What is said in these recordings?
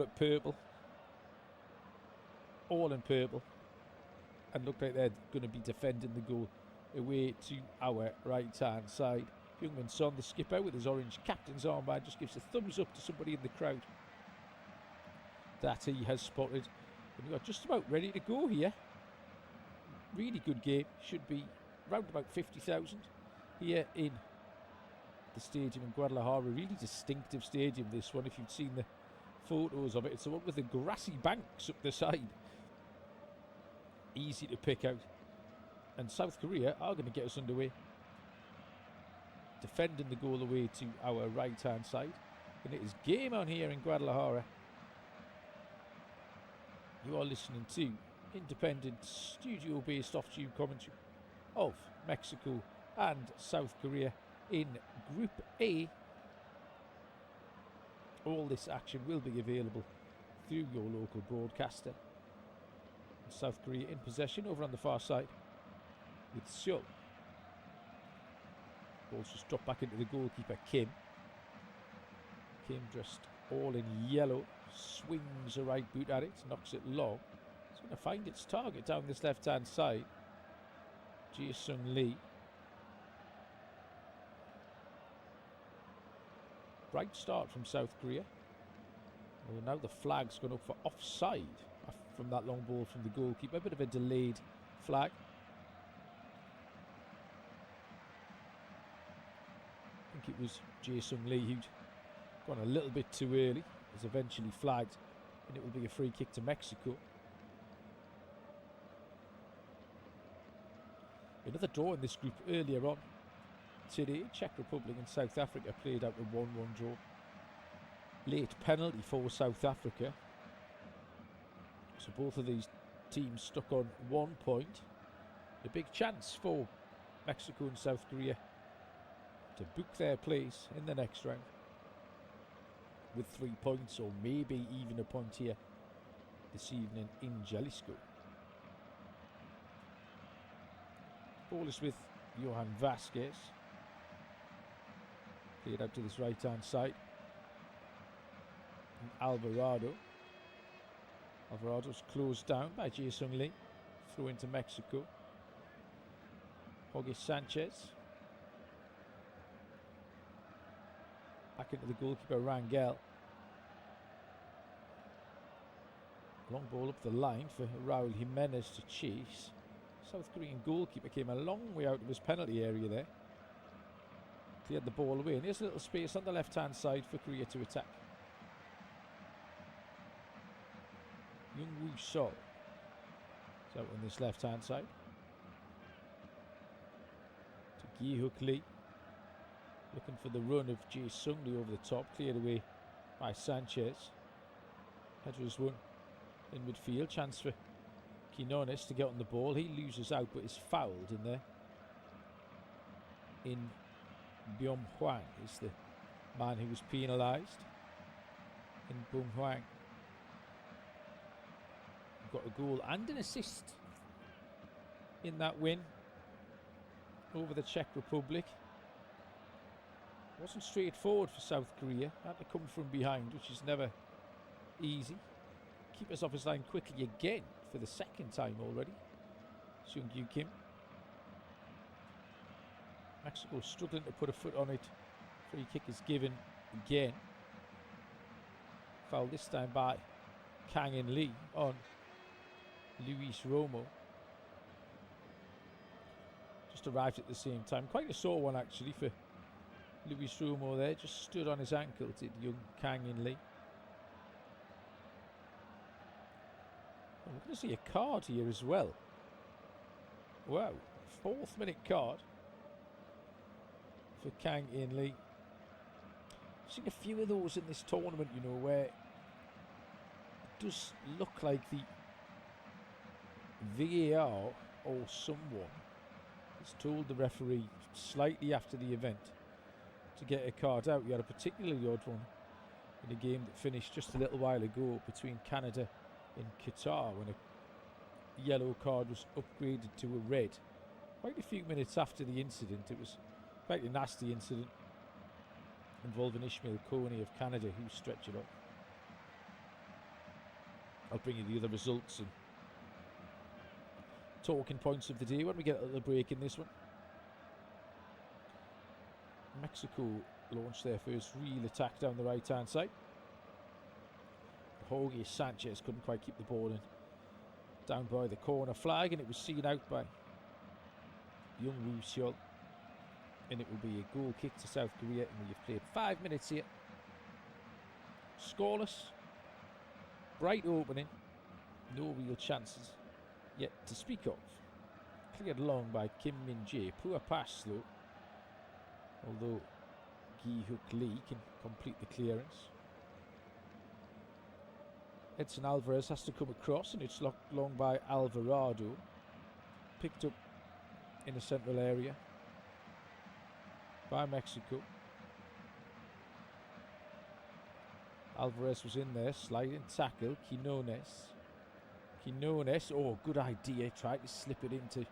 at purple, all in purple, and look like they're going to be defending the goal away to our right hand side. Heung-min Son, the skipper, with his orange captain's armband, just gives a thumbs up to somebody in the crowd that he has spotted. And we are just about ready to go here. Really good game. Should be round about 50,000 here in the stadium in Guadalajara. Really distinctive stadium, this one, if you've seen the photos of it. It's the one with the grassy banks up the side. Easy to pick out. And South Korea are going to get us underway. Defending the goal away to our right hand side. And it is game on here in Guadalajara. You are listening to independent studio based off tube commentary of Mexico and South Korea in Group A. All this action will be available through your local broadcaster. South Korea in possession over on the far side with Seol. Ball's just dropped back into the goalkeeper, Kim. Kim dressed all in yellow, swings a right boot at it, knocks it long. It's going to find its target down this left hand side. Jae-sung Lee. Bright start from South Korea. Well, now the flag's gone up for offside from that long ball from the goalkeeper. A bit of a delayed flag. I think it was Jae-sung Lee who'd gone a little bit too early. Is eventually flagged, and it will be a free kick to Mexico. Another draw in this group earlier on today. Czech Republic and South Africa played out a 1-1 draw. Late penalty for South Africa. So both of these teams stuck on 1 point. A big chance for Mexico and South Korea to book their place in the next round with 3 points, or maybe even a point here this evening in Jalisco. Ball is with Johan Vasquez. Played out to this right hand side. And Alvarado. Alvarado's closed down by Jae-sung Lee. Throw into Mexico. Jorge Sanchez. Back into the goalkeeper, Rangel. Long ball up the line for Raul Jimenez to chase. South Korean goalkeeper came a long way out of his penalty area there. Cleared the ball away, and here's a little space on the left hand side for Korea to attack. Young-woo Sol is out on this left hand side. To Gi-hook Lee. Looking for the run of Jae-sung Lee over the top. Cleared away by Sanchez. Headers won in midfield. Chance for Quinones to get on the ball. He loses out but is fouled in there. In Byung Hwang is the man who was penalised. In Byung Hwang got a goal and an assist in that win over the Czech Republic. Wasn't straightforward for South Korea. Had to come from behind, which is never easy. Keepers off his line quickly again for the second time already. Seung-kyu Kim. Mexico struggling to put a foot on it. Free kick is given again. Foul this time by Kang-in Lee on Luis Romo. Just arrived at the same time. Quite a sore one actually for Luis Romo there. Just stood on his ankle, did young Kang-in Lee. And we're going to see a card here as well. Wow, 4th minute card for Kang-in Lee. I've seen a few of those in this tournament, you know, where it does look like the VAR or someone has told the referee slightly after the event to get a card out. You had a particularly odd one in a game that finished just a little while ago between Canada and Qatar, when a yellow card was upgraded to a red quite a few minutes after the incident. It was quite a nasty incident involving Ishmael Coney of Canada, who stretched it up. I'll bring you the other results and talking points of the day when we get a little break in this one. Mexico launched their first real attack down the right hand side. Jorge Sanchez couldn't quite keep the ball in down by the corner flag, and it was seen out by Young Woo Seol, and it will be a goal kick to South Korea, and we've played 5 minutes here. Scoreless, bright opening, no real chances yet to speak of. Cleared long by Kim Min Jae, poor pass though, although Gi Hook Lee can complete the clearance. Edson Alvarez has to come across, and it's locked long by Alvarado. Picked up in the central area by Mexico. Alvarez was in there, sliding tackle. Quinones, oh, good idea, tried to slip it into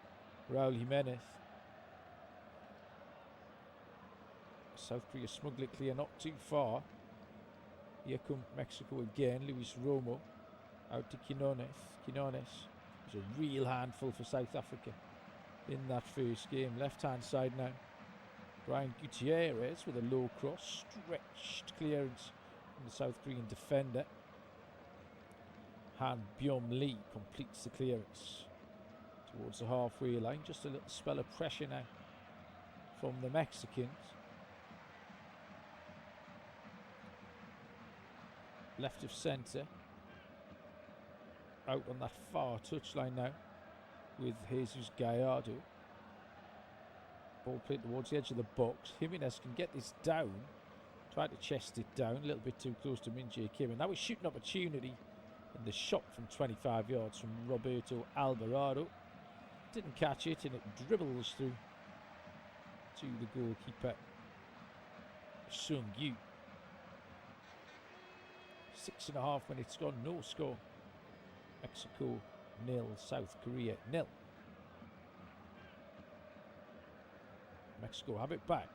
Raul Jimenez. South Korea smugly clear, not too far. Here come Mexico again. Luis Romo out to Quinones. Quinones was a real handful for South Africa in that first game. Left hand side now. Brian Gutierrez with a low cross. Stretched clearance from the South Korean defender. Han Byom Lee completes the clearance towards the halfway line. Just a little spell of pressure now from the Mexicans. Left of centre, out on that far touchline now with Jesus Gallardo. Ball played towards the edge of the box. Jimenez can get this down, tried to chest it down, a little bit too close to Min Jae Kim, and that was shooting opportunity, and the shot from 25 yards from Roberto Alvarado didn't catch it, and it dribbles through to the goalkeeper Sung Yu. 6.5 minutes gone, no score. Mexico 0, South Korea 0. Mexico have it back.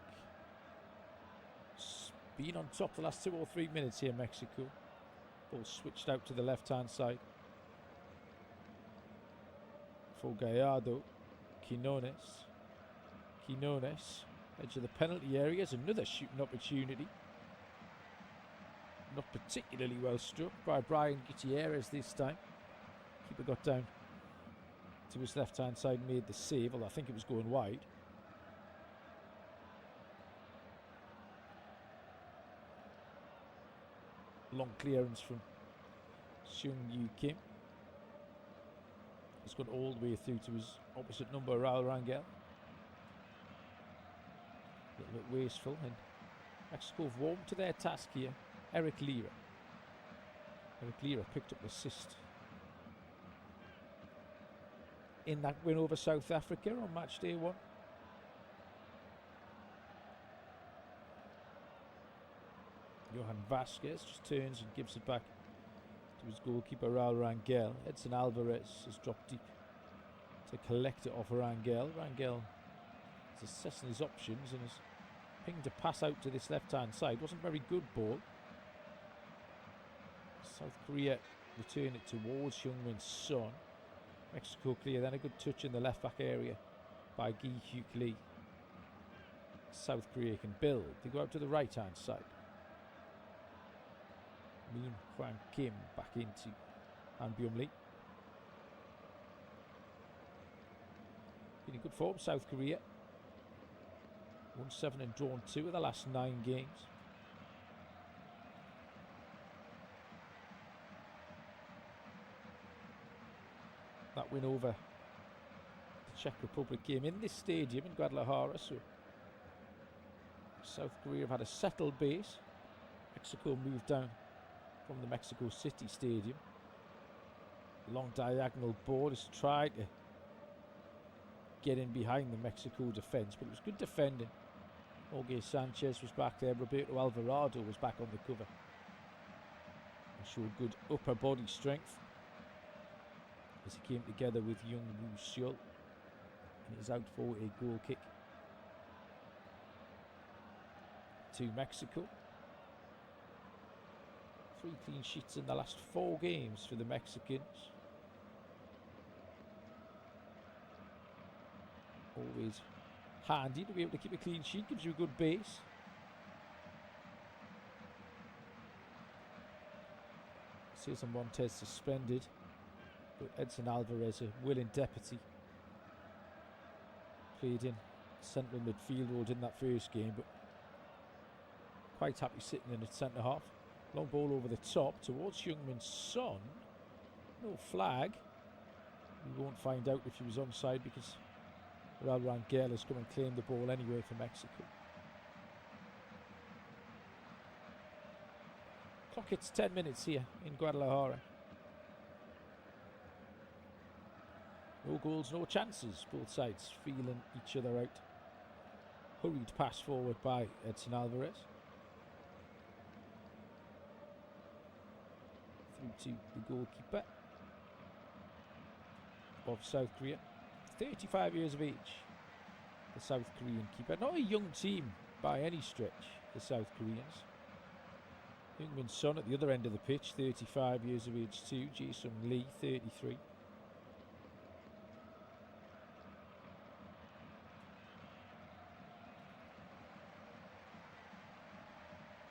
Been on top the last 2 or 3 minutes here, Mexico. Ball switched out to the left hand side for Gallardo. Quinones, edge of the penalty area, is another shooting opportunity. Not particularly well struck by Brian Gutierrez this time. Keeper got down to his left hand side, made the save, although I think it was going wide. Long clearance from Sung Yu Kim. He's gone all the way through to his opposite number, Raul Rangel. A little bit wasteful, and Mexico have warmed to their task here. Eric Lira picked up the assist in that win over South Africa on match day 1. Johan Vasquez just turns and gives it back to his goalkeeper Raul Rangel. Edson Alvarez has dropped deep to collect it off Rangel. Rangel is assessing his options and has pinged a pass out to this left hand side. Wasn't a very good ball. South Korea return it towards Heung-min Son. Mexico clear, then a good touch in the left back area by Gi Hyuk Lee. South Korea can build. They go out to the right hand side. Moon Hwang Kim back into Han Byum Lee. In good form, South Korea. 1-7 and drawn 2 of the last 9 games. That win over the Czech Republic came in this stadium in Guadalajara, so South Korea have had a settled base. Mexico moved down from the Mexico City Stadium. Long diagonal ball is tried to get in behind the Mexico defence, but it was good defending. Jorge Sanchez was back there. Roberto Alvarado was back on the cover and showed good upper body strength as he came together with Young Woo Seol, and is out for a goal kick to Mexico. 3 clean sheets in the last 4 games for the Mexicans. Always handy to be able to keep a clean sheet, gives you a good base. Cesar Montes suspended, but Edson Alvarez, a willing deputy, played in central midfield role in that first game, but quite happy sitting in at centre half. Long ball over the top towards Heung-min Son. No flag. We won't find out if he was onside because Raul Rangel has come and claimed the ball anyway for Mexico. Clock hits 10 minutes here in Guadalajara. No goals, no chances. Both sides feeling each other out. Hurried pass forward by Edson Alvarez. Through to the goalkeeper of South Korea. 35 years of age, the South Korean keeper. Not a young team by any stretch, the South Koreans. Heung-min Son at the other end of the pitch, 35 years of age too. Jae-sung Lee, 33.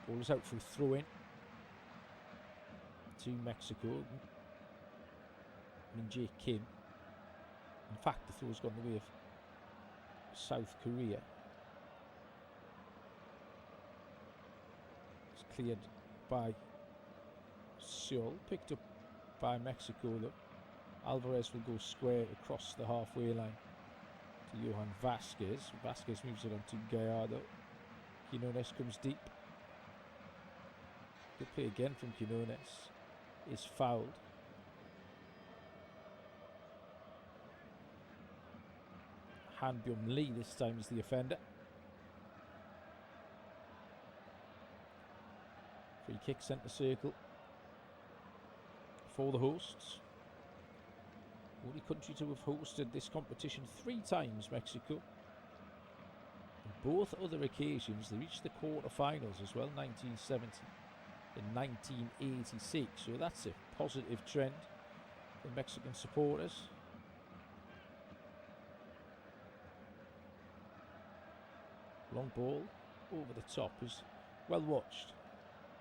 Ball is out for a throw-in to Mexico. Min Jae Kim. In fact, the throw's gone the way of South Korea. It's cleared by Seoul, picked up by Mexico though. Alvarez will go square across the halfway line to Johan Vasquez. Vasquez moves it on to Gallardo. Quinones comes deep. Good play again from Quinones. Is fouled. Han Byum Lee this time is the offender. Free kick centre circle for the hosts. Only country to have hosted this competition 3 times, Mexico. On both other occasions they reached the quarter-finals as well, 1970 and 1986. So that's a positive trend for Mexican supporters. Long ball over the top is well watched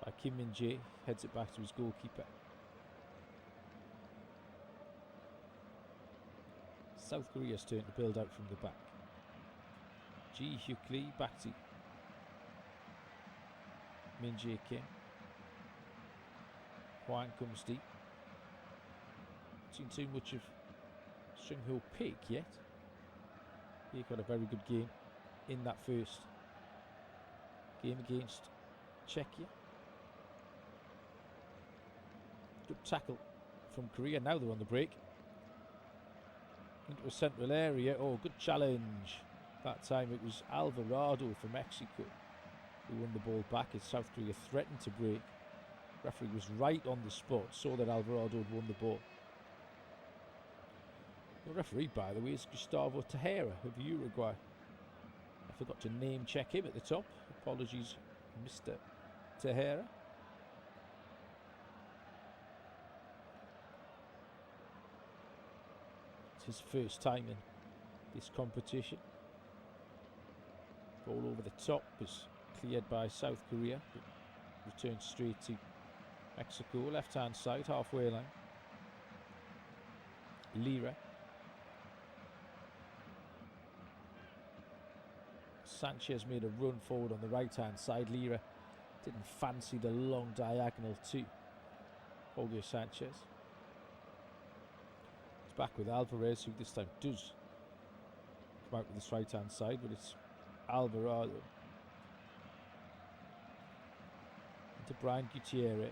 by Kim Min-jae. Heads it back to his goalkeeper. South Korea's turn to build out from the back. Ji Hyuk Lee back to Min Jae Kim. Hwang comes deep. Not seen too much of Sung Ho Pik yet. He got a very good game in that first game against Czechia. Good tackle from Korea. Now they're on the break. Into a central area. Oh, good challenge. That time it was Alvarado for Mexico who won the ball back as South Korea threatened to break. Referee was right on the spot, saw that Alvarado had won the ball. The referee, by the way, is Gustavo Tejera of Uruguay. I forgot to name check him at the top. Apologies, Mr. Tejera. It's his first time in this competition. Ball over the top was cleared by South Korea, but returned straight to Mexico. Left hand side, halfway line. Lira. Sanchez made a run forward on the right hand side. Lira didn't fancy the long diagonal to Jorge Sanchez. It's back with Alvarez, who this time does come out with his right hand side, but it's Alvarado into Brian Gutierrez.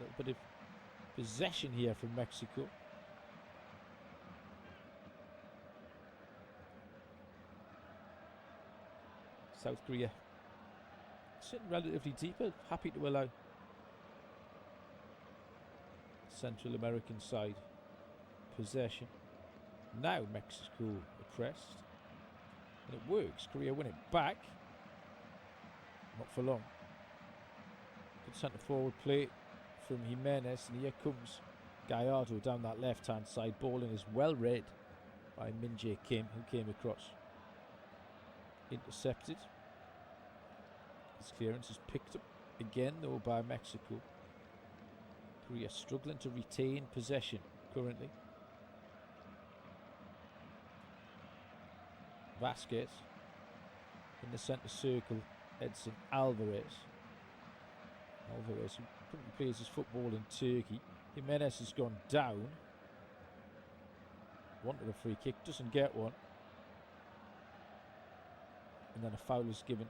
A little bit of possession here from Mexico. South Korea sitting relatively deep, happy to allow Central American side possession. Now Mexico oppressed, and it works. Korea win it back. Not for long. Good centre forward play from Jimenez, and here comes Gallardo down that left-hand side. Bowling is well read by Min-Jae Kim, who came across. Intercepted. His clearance is picked up again, though, by Mexico. Korea struggling to retain possession currently. Vasquez in the centre circle. Edson Alvarez. Alvarez, who currently plays his football in Turkey. Jimenez has gone down. Wanted a free kick, doesn't get one. And then a foul is given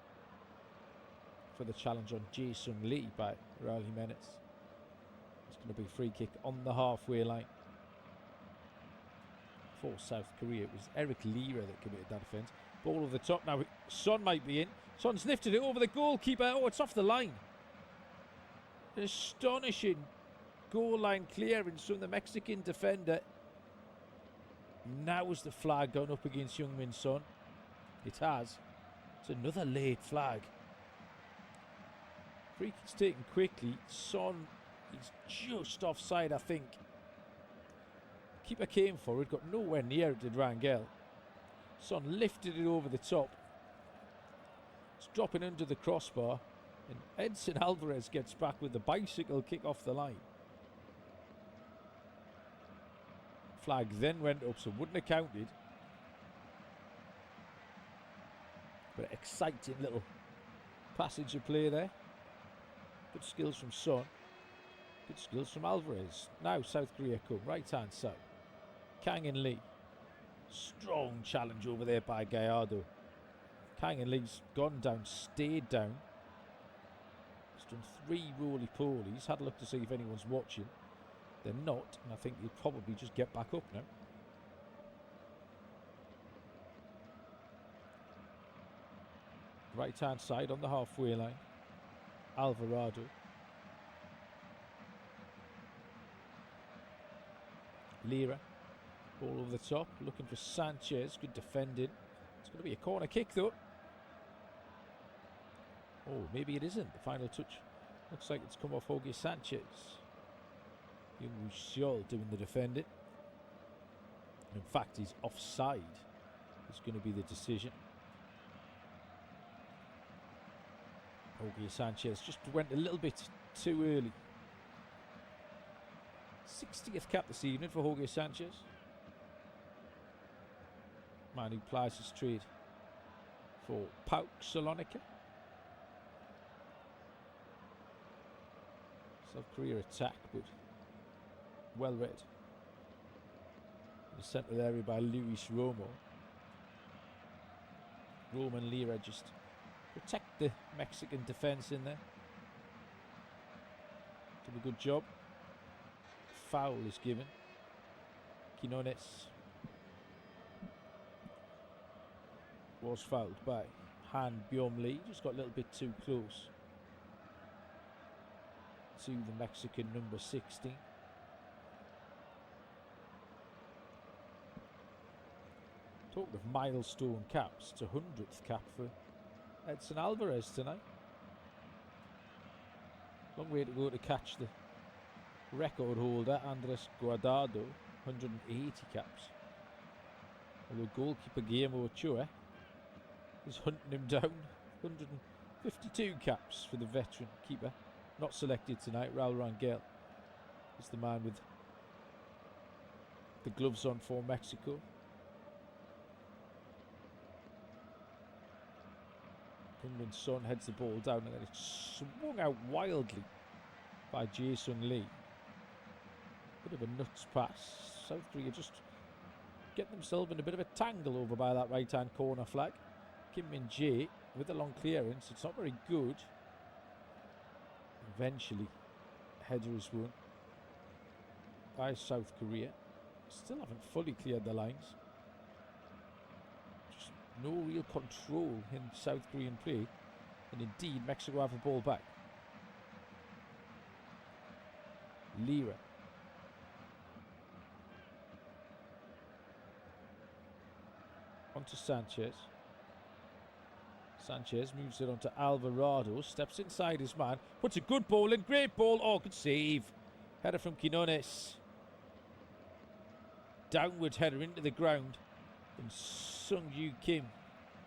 for the challenge on Jae-Sung Lee by Raul Jimenez. It's going to be a free kick on the halfway line for South Korea. It was Eric Lira that committed that offence. Ball over the top now. Son might be in. Son's lifted it over the goalkeeper. Oh, it's off the line. Astonishing goal line clearance from the Mexican defender. Now is the flag gone up against Heung-min Son? It has. It's another late flag. Free kick's taken quickly. Son is just offside, I think. Keeper came for it, got nowhere near it, did Rangel. Son lifted it over the top. It's dropping under the crossbar, and Edson Alvarez gets back with the bicycle kick off the line. Flag then went up, so wouldn't have counted. But exciting little passage of play there. Good skills from Son. Good skills from Alvarez. Now South Korea come right hand side. Kang In Lee. Strong challenge over there by Gallardo. Kang In Lee's gone down, stayed down. He's done 3 roly-polies. Had a look to see if anyone's watching. They're not, and I think he'll probably just get back up now. Right hand side on the halfway line. Alvarado. Lira. Ball over the top, looking for Sanchez. Good defending. It's going to be a corner kick though. Oh, maybe it isn't. The final touch looks like it's come off Jorge Sanchez. Young Xiol doing the defending. In fact, he's offside. It's going to be the decision. Jorge Sanchez just went a little bit too early. 60th cap this evening for Jorge Sanchez. Man who plies his trade for PAOK Salonika. South Korea attack, but well read. In the central area by Luis Romo. Roman Lira just protect the Mexican defence in there. Did a good job. Foul is given. Quinones was fouled by Han Byom Lee. Just got a little bit too close to the Mexican number 16. Talking of milestone caps, it's 100th cap for Edson Alvarez tonight. Long way to go to catch the record holder, Andres Guardado, 180 caps. Although goalkeeper Guillermo Ochoa is hunting him down, 152 caps for the veteran keeper. Not selected tonight. Raul Rangel is the man with the gloves on for Mexico. Heung-min Son heads the ball down, and then it's swung out wildly by Jae-Sung Lee. Bit of a nuts pass. South Korea just getting themselves in a bit of a tangle over by that right hand corner flag. Kim Min-jae with a long clearance. It's not very good. Eventually, header is won by South Korea. Still haven't fully cleared the lines. Just no real control in South Korean play. And indeed, Mexico have the ball back. Lira. On to Sanchez. Sanchez moves it on to Alvarado, steps inside his man, puts a good ball in, great ball, oh, good save. Header from Quinones. Downward header into the ground. And Sung Yu Kim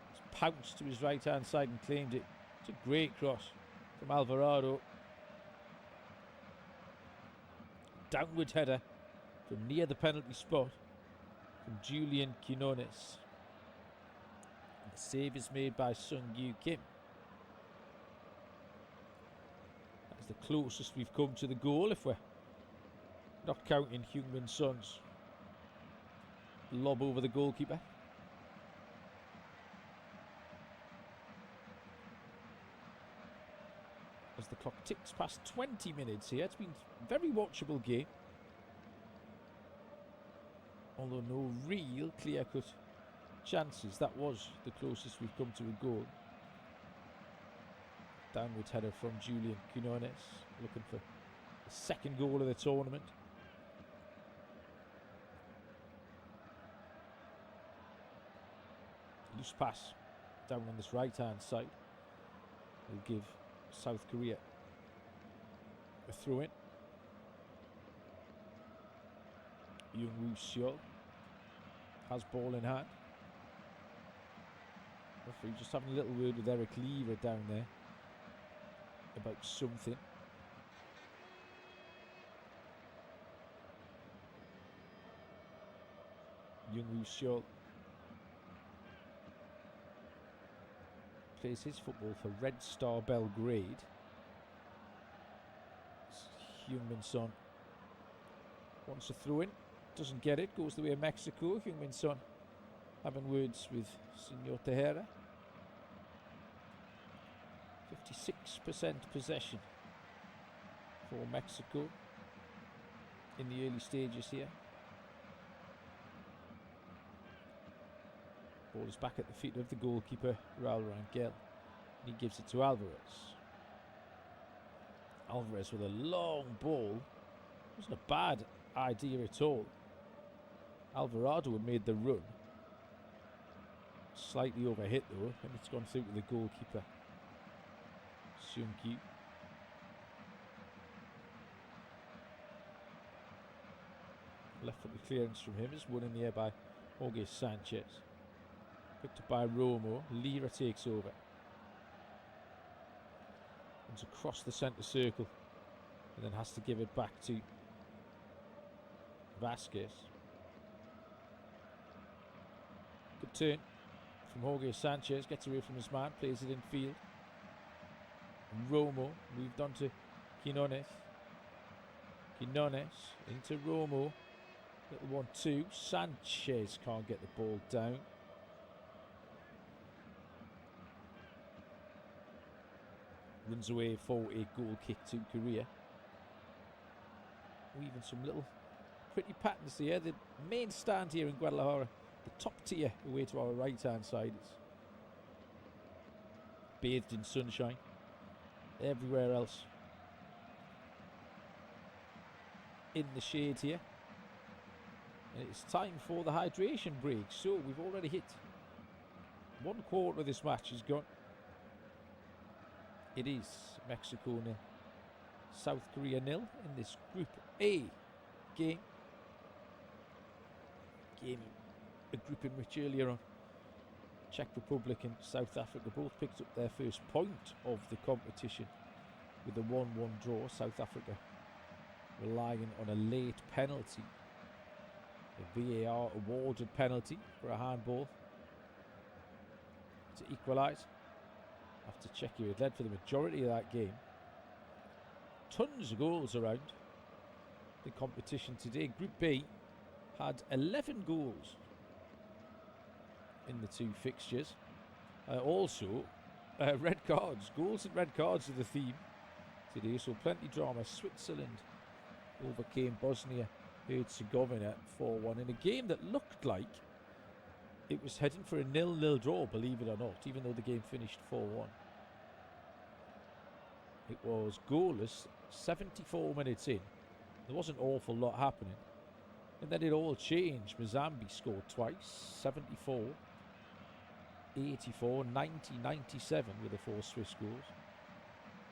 has pounced to his right hand side and claimed it. It's a great cross from Alvarado. Downward header from near the penalty spot from Julian Quinones. The save is made by Sung Yu Kim. That's the closest we've come to the goal, if we're not counting Heung-min Son's lob over the goalkeeper. As the clock ticks past 20 minutes here, it's been a very watchable game. Although no real clear-cut chances. That was the closest we've come to a goal. Downward header from Julian Quinones, looking for the second goal of the tournament. Loose pass down on this right hand side will give South Korea a throw in. Young Woo Seol has ball in hand. Referee just having a little word with Eric Lever down there about something. Young Woo Seol plays his football for Red Star Belgrade. Heung-min Son wants a throw in, doesn't get it, goes the way of Mexico. Heung-min Son having words with Senor Tejera. 56% possession for Mexico in the early stages here. Ball is back at the feet of the goalkeeper, Raul Rangel. And he gives it to Alvarez. Alvarez with a long ball. Wasn't a bad idea at all. Alvarado had made the run. Slightly overhit though, and it's gone through to the goalkeeper, Seung Kyu. Left foot clearance from him is won in the air by Jorge Sanchez. Picked up by Romo. Lira takes over. Comes across the centre circle and then has to give it back to Vasquez. Good turn from Jorge Sanchez. Gets away from his man. Plays it in field. And Romo moved on to Quinones. Quinones into Romo. Little 1-2. Sanchez can't get the ball down. Runs away for a goal kick to Korea. Weaving some little pretty patterns here. The main stand here in Guadalajara, the top tier away to our right hand side, is bathed in sunshine. Everywhere else in the shade here. And it's time for the hydration break. So we've already hit 1/4 of this match is gone. It is Mexico 0, South Korea 0 in this Group A game. A group in which earlier on Czech Republic and South Africa both picked up their first point of the competition with a 1-1 draw. South Africa relying on a late penalty, a VAR awarded penalty for a handball to equalise. After Czech had led for the majority of that game. Tons of goals around the competition today. Group B had 11 goals in the two fixtures. Also, red cards. Goals and red cards are the theme today, so plenty drama. Switzerland overcame Bosnia-Herzegovina 4-1 in a game that looked like it was heading for a 0-0 draw, believe it or not, even though the game finished 4-1. It was goalless, 74 minutes in. There wasn't an awful lot happening. And then it all changed. Mozambique scored twice, 74. 84, 90, 97 were the 4 Swiss goals.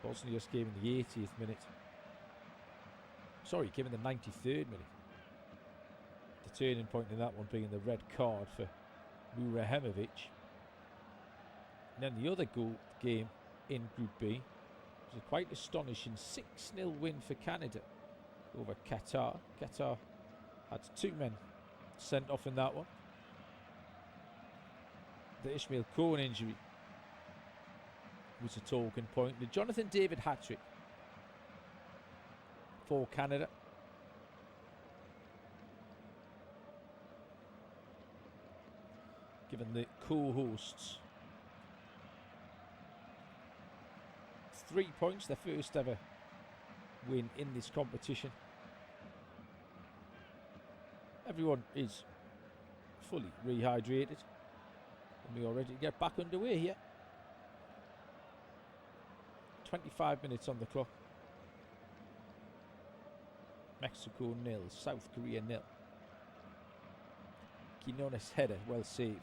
Bosnia came in the 80th minute. Sorry, came in the 93rd minute. The turning point in that one being the red card for Murahemovic. And then the other game in Group B was a quite astonishing 6-0 win for Canada over Qatar. Qatar had 2 men sent off in that one. The Ishmael Cohen injury was a talking point. The Jonathan David hat-trick for Canada. Given the co-hosts 3 points, their first ever win in this competition. Everyone is fully rehydrated, and we are ready to get back underway here. 25 minutes on the clock. Mexico 0, South Korea 0. Quinones header, well saved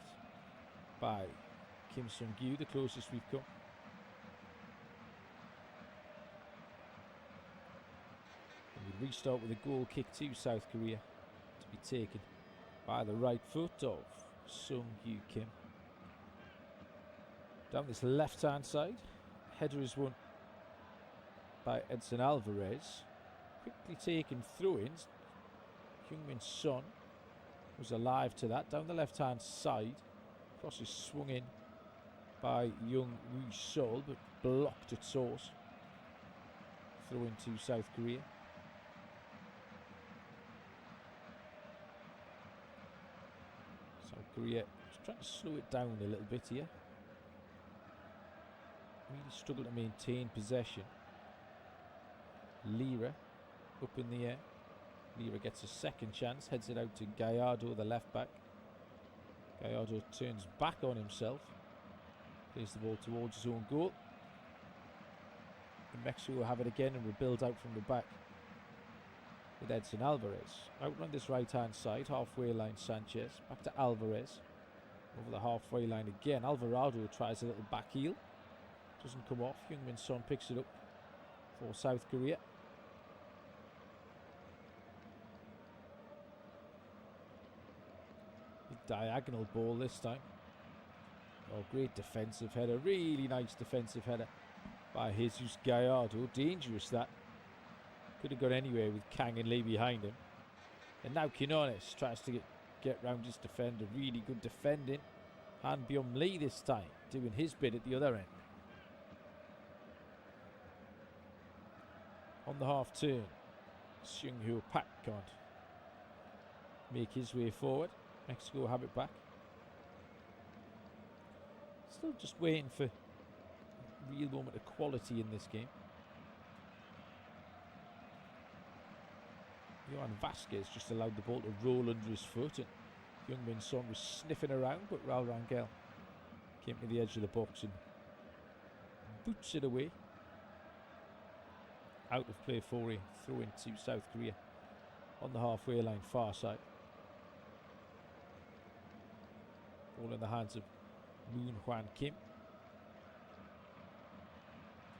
by Kim Sung-gyu, the closest we've come. And we restart with a goal kick to South Korea to be taken by the right foot of Sung-gyu Kim. Down this left-hand side, header is won by Edson Alvarez. Quickly taken through-ins. Heung-min Son was alive to that. Down the left-hand side, cross is swung in by Young Woo Sol, but blocked at source. Throw into South Korea. South Korea just trying to slow it down a little bit here. Really struggle to maintain possession. Lira up in the air. Lira gets a second chance, heads it out to Gallardo, the left back. Gallardo turns back on himself, plays the ball towards his own goal. And Mexico have it again and will build out from the back with Edson Alvarez. Out on this right hand side, halfway line Sanchez, back to Alvarez. Over the halfway line again, Alvarado tries a little back heel. Doesn't come off, Heung-min Son picks it up for South Korea. Diagonal ball this time. Oh, great defensive header. Really nice defensive header by Jesus Gallardo. Dangerous that. Could have got anywhere with Kang and Lee behind him. And now Quinones tries to get round his defender. Really good defending. Han Byum Lee this time doing his bit at the other end. On the half turn, Seung Ho Pak can't make his way forward. Mexico have it back. Still just waiting for a real moment of quality in this game. Johan Vasquez just allowed the ball to roll under his foot, and Heung-min Son was sniffing around, but Raul Rangel came to the edge of the box and boots it away. Out of play for a throw into South Korea on the halfway line, far side. Ball in the hands of Moon Hwan Kim.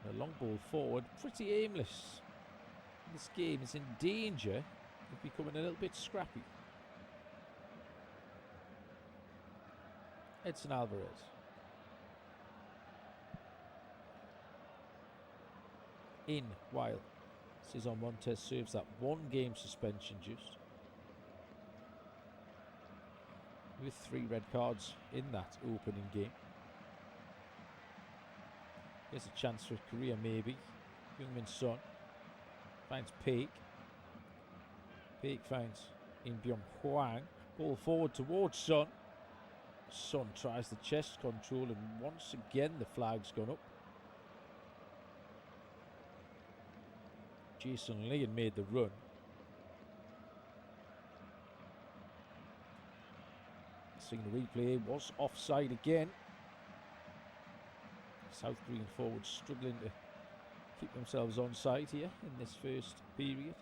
A long ball forward, pretty aimless. This game is in danger of becoming a little bit scrappy. Edson Alvarez. In while Cesar Montes serves that 1 game suspension just. With 3 red cards in that opening game. Here's a chance for Korea maybe. Heung-min Son finds Paik. Paik finds In Byung Hwang. Ball forward towards Son. Son tries the chest control and once again the flag's gone up. Jason Lee had made the run. Seeing the replay, was offside again. South Korean forwards struggling to keep themselves on side here in this first period.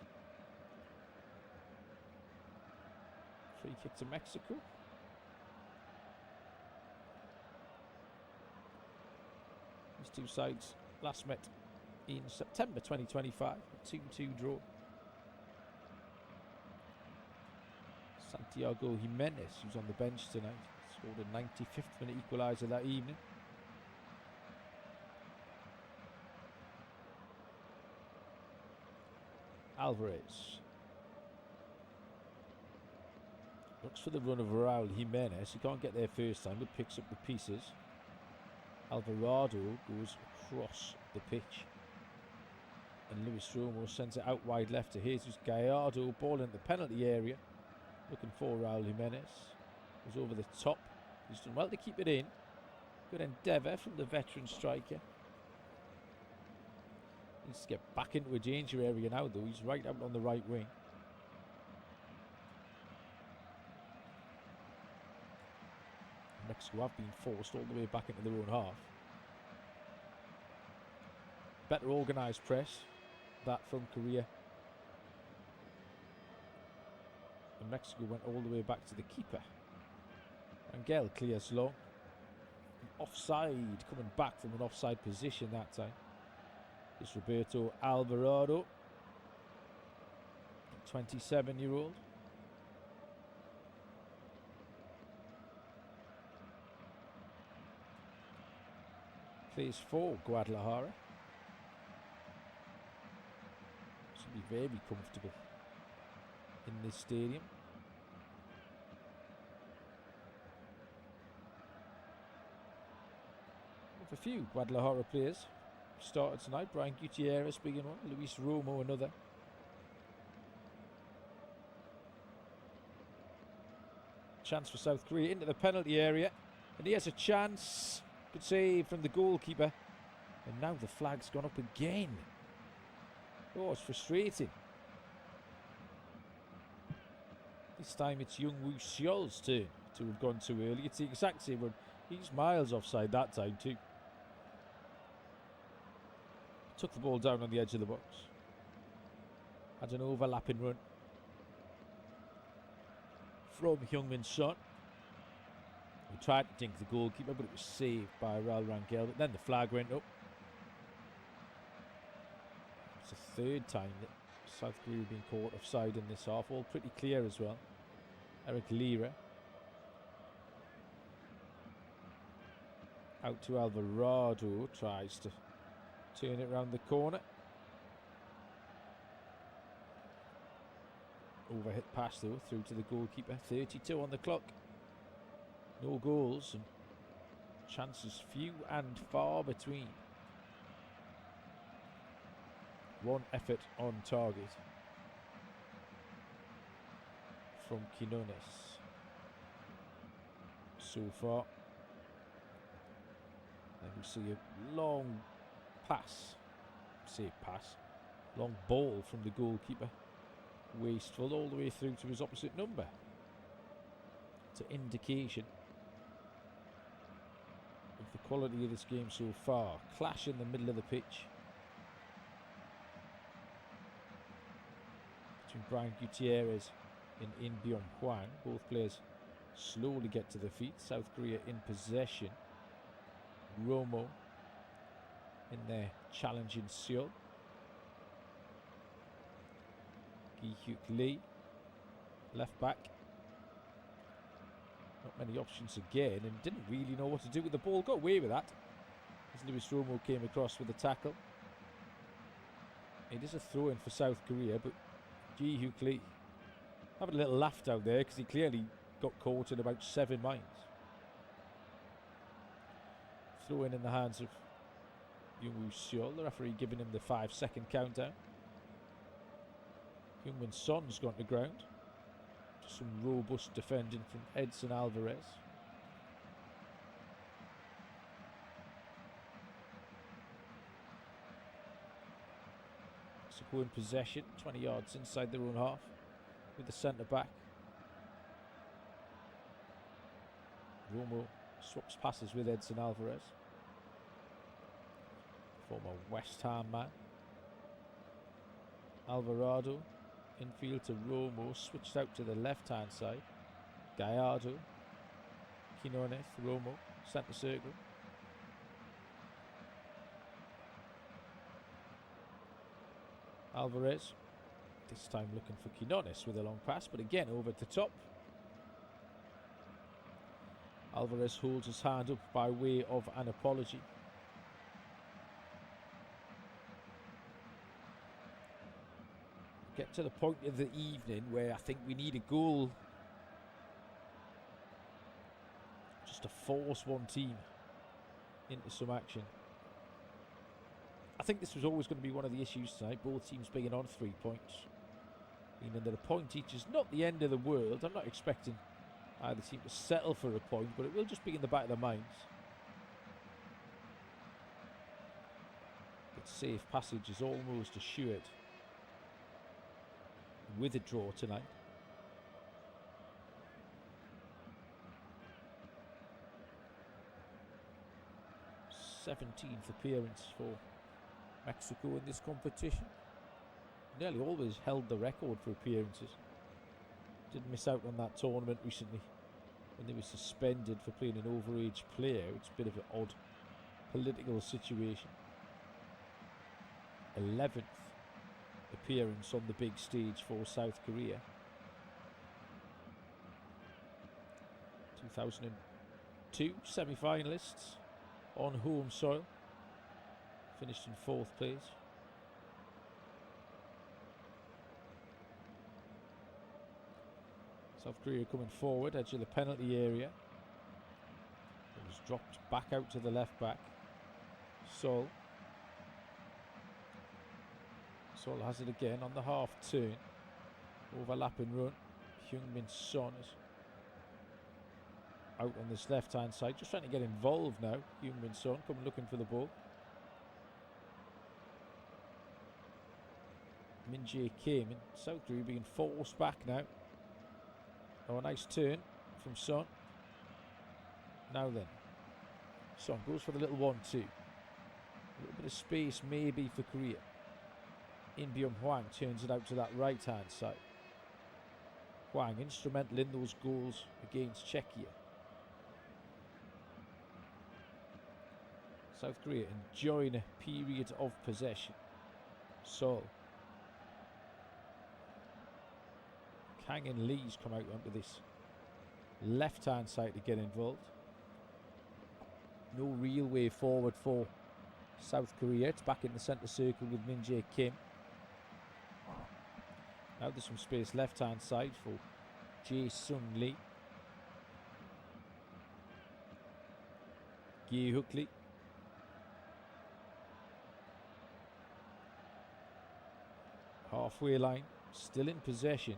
Free kick to Mexico. These two sides last met in September 2025, a 2-2 draw. Santiago Jimenez, who's on the bench tonight, scored a 95th minute equaliser that evening. Alvarez looks for the run of Raul Jimenez. He can't get there first time, but picks up the pieces. Alvarado goes across the pitch, and Luis Romo sends it out wide left to Jesus Gallardo. Ball in the penalty area, looking for Raul Jimenez. Goes over the top. He's done well to keep it in. Good endeavour from the veteran striker. Needs to get back into a danger area now, though. He's right out on the right wing. Mexico have been forced all the way back into their own half. Better organised press, that from Korea. And Mexico went all the way back to the keeper. Angel clears long. Offside, coming back from an offside position that time. It's Roberto Alvarado, 27-year-old. Plays for Guadalajara. Should be very comfortable in this stadium. With a few Guadalajara players started tonight. Brian Gutierrez being one, Luis Romo another. Chance for South Korea into the penalty area, and he has a chance. Good save from the goalkeeper, and now the flag's gone up again. Oh, it's frustrating. This time it's Young Woo Seol's turn to have gone too early. It's the exact same run. He's miles offside that time too. Took the ball down on the edge of the box. Had an overlapping run from Heung-min Son. He tried to dink the goalkeeper, but it was saved by Raul Rangel. But then the flag went up. It's the third time that South Korea have been caught offside in this half. All pretty clear as well. Eric Lira. Out to Alvarado. Tries to turn it round the corner. Overhit pass though, through to the goalkeeper. 32 on the clock. No goals and chances few and far between. One effort on target from Quinones so far. And we see a long long ball from the goalkeeper. Wasteful all the way through to his opposite number. It's an indication of the quality of this game so far. Clash in the middle of the pitch between Brian Gutierrez and In Byung Hwan. Both players slowly get to their feet. South Korea in possession. Romo in there challenging Seol. Gi-hyuk Lee, left back. Not many options again, and didn't really know what to do with the ball. Got away with that as Luis Romo came across with a tackle. It is a throw-in for South Korea, but Gi-hyuk Lee having a little laugh down there because he clearly got caught in about 7 minds. Throw-in the hands of Young Woo Seol, the referee giving him the 5-second countdown. Heung-min Son's gone to ground. Just some robust defending from Edson Alvarez. Mexico in possession, 20 yards inside their own half with the centre back. Romo swaps passes with Edson Alvarez, former West Ham man. Alvarado infield to Romo, switched out to the left hand side. Gallardo, Quinones, Romo, centre circle. Alvarez, this time looking for Quinones with a long pass, but again over the top. Alvarez holds his hand up by way of an apology. Get to the point of the evening where I think we need a goal just to force one team into some action. I think this was always going to be one of the issues tonight, both teams being on 3 points. Meaning that a point each is not the end of the world. I'm not expecting either team to settle for a point, but it will just be in the back of their minds. But safe passage is almost assured with a draw tonight. 17th appearance for Mexico in this competition. Nearly always held the record for appearances. Didn't miss out on that tournament recently when they were suspended for playing an overage player. It's a bit of an odd political situation. 11th appearance on the big stage for South Korea. 2002 semi-finalists on home soil. Finished in 4th place. South Korea coming forward, edge of the penalty area. It was dropped back out to the left back. Sol has it again on the half turn. Overlapping run. Heung-min Son is out on this left hand side, just trying to get involved now. Heung-min Son coming looking for the ball. Min Jae Kim and South Korea being forced back now. Oh, a nice turn from Son. Now then, Son goes for the little 1-2. A little bit of space maybe for Korea. In Byung Hwang turns it out to that right hand side. Hwang instrumental in those goals against Czechia. South Korea enjoying a period of possession. Sol. Kang and Lee's come out onto this left hand side to get involved. No real way forward for South Korea. It's back in the centre circle with Min Jae Kim. Now there's some space left hand side for Jae Sung Lee. Gi Hook Lee. Halfway line, still in possession.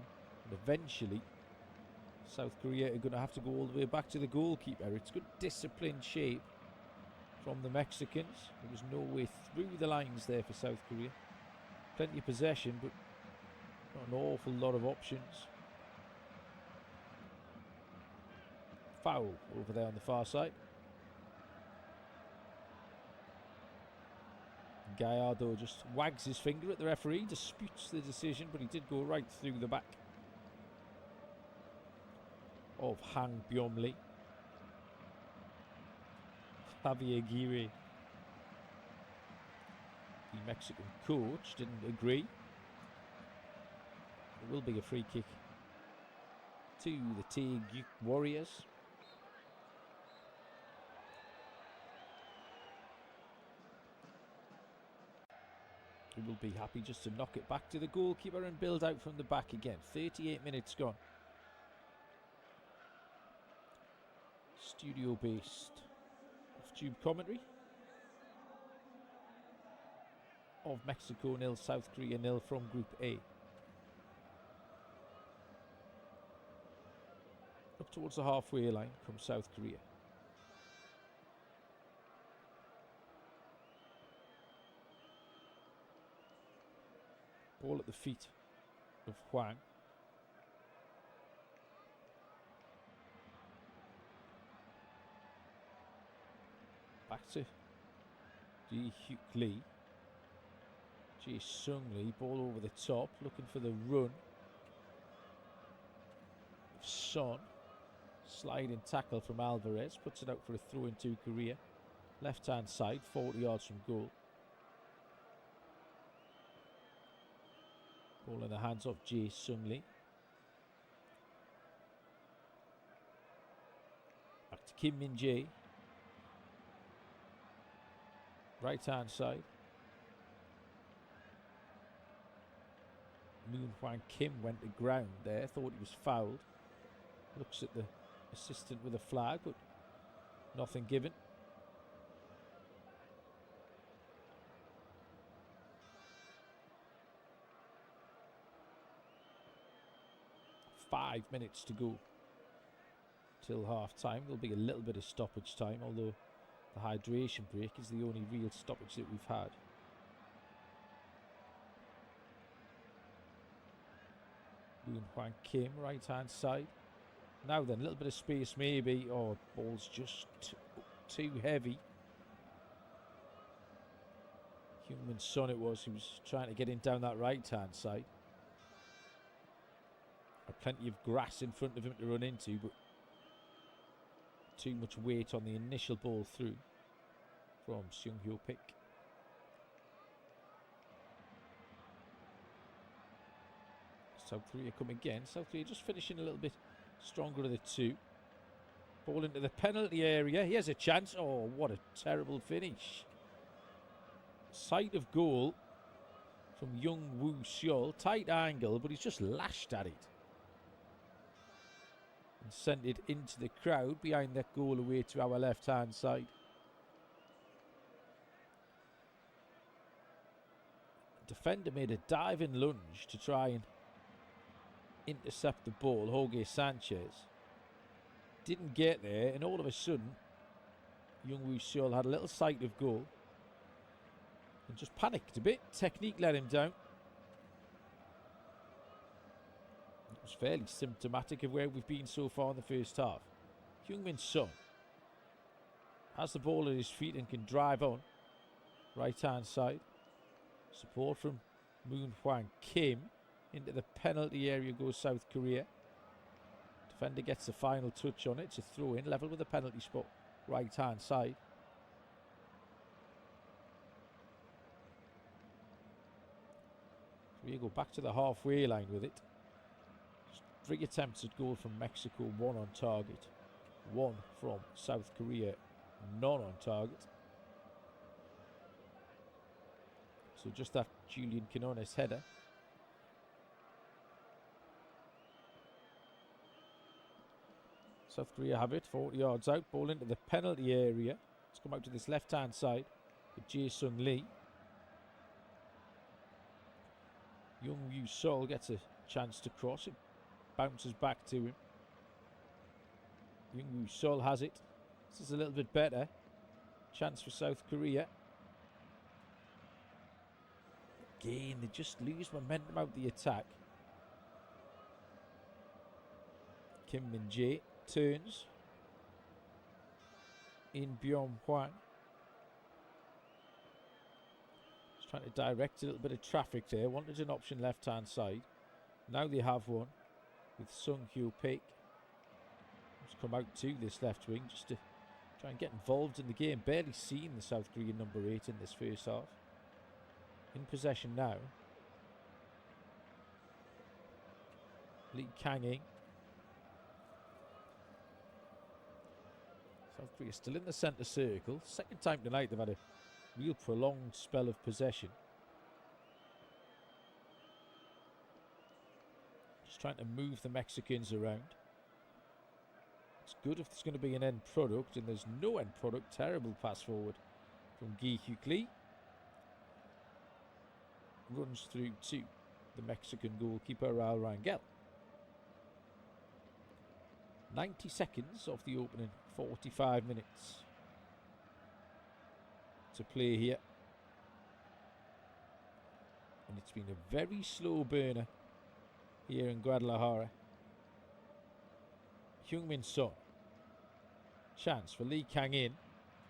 And eventually South Korea are going to have to go all the way back to the goalkeeper. It's good disciplined shape from the Mexicans. There was no way through the lines there for South Korea. Plenty of possession, but not an awful lot of options. Foul over there on the far side. Gallardo just wags his finger at the referee, disputes the decision, but he did go right through the back of Han Byom-lee. Javier Aguirre, the Mexican coach, didn't agree. It will be a free kick to the Taeguk Warriors. He will be happy just to knock it back to the goalkeeper and build out from the back again. 38 minutes gone. Studio-based off-tube commentary of Mexico 0, South Korea 0 from Group A. Up towards the halfway line comes South Korea. Ball at the feet of Hwang. Back to Ji Hyuk Lee. Jae Sung Lee, ball over the top, looking for the run. Son, sliding tackle from Alvarez, puts it out for a throw into Korea. Left hand side, 40 yards from goal. Ball in the hands of Jae Sung Lee. Back to Kim Min Jae. Right hand side. Moon Hwan Kim went to ground there. Thought he was fouled. Looks at the assistant with a flag, but nothing given. Five minutes to go till half time. There'll be a little bit of stoppage time, although the hydration break is the only real stoppage that we've had. Moon Hwan Kim, right hand side. Now then, a little bit of space maybe. Oh, ball's just too heavy. Heung-min Son it was who was trying to get in down that right hand side. Plenty of grass in front of him to run into, but too much weight on the initial ball through from Seung Hyo Pik. South Korea come again. South Korea just finishing a little bit stronger of the two. Ball into the penalty area. Here's a chance. Oh, what a terrible finish. Sight of goal from Young Woo Seol. Tight angle, but he's just lashed at it. And sent it into the crowd behind that goal away to our left hand side. Defender made a diving lunge to try and intercept the ball. Jorge Sanchez didn't get there, and all of a sudden Young Woo Seol had a little sight of goal and just panicked a bit. Technique let him down. It was fairly symptomatic of where we've been so far in the first half. Heung-min Son has the ball at his feet and can drive on. Right hand side. Support from Moon Hwan Kim. Into the penalty area goes South Korea. Defender gets the final touch on it. It's a throw in, level with the penalty spot. Right hand side. So we go back to the halfway line with it. 3 attempts at goal from Mexico, 1 on target. 1 from South Korea, none on target. So just that Julian Quinones header. South Korea have it, 40 yards out, ball into the penalty area. It's come out to this left hand side with Jae Sung Lee. Young Woo Seol gets a chance to cross it. Bounces back to him. Young Woo Seol has it. This is a little bit better. Chance for South Korea. Again, they just lose momentum out the attack. Kim Min Jae turns. In Byung Hwan. Just trying to direct a little bit of traffic there. Wanted an option left hand side. Now they have one with Seung Hyo Pik. Just come out to this left wing just to try and get involved in the game. Barely seen the South Korean number 8 in this first half. In possession now. Lee Kang-in. South Korea still in the centre circle. Second time tonight they've had a real prolonged spell of possession. Just trying to move the Mexicans around. It's good if there's going to be an end product, and there's no end product. Terrible pass forward from Gi Hyuk Lee. Runs through to the Mexican goalkeeper Raul Rangel. 90 seconds of the opening 45 minutes to play here. And it's been a very slow burner here in Guadalajara. Heung-min Son. Chance for Lee Kang-in.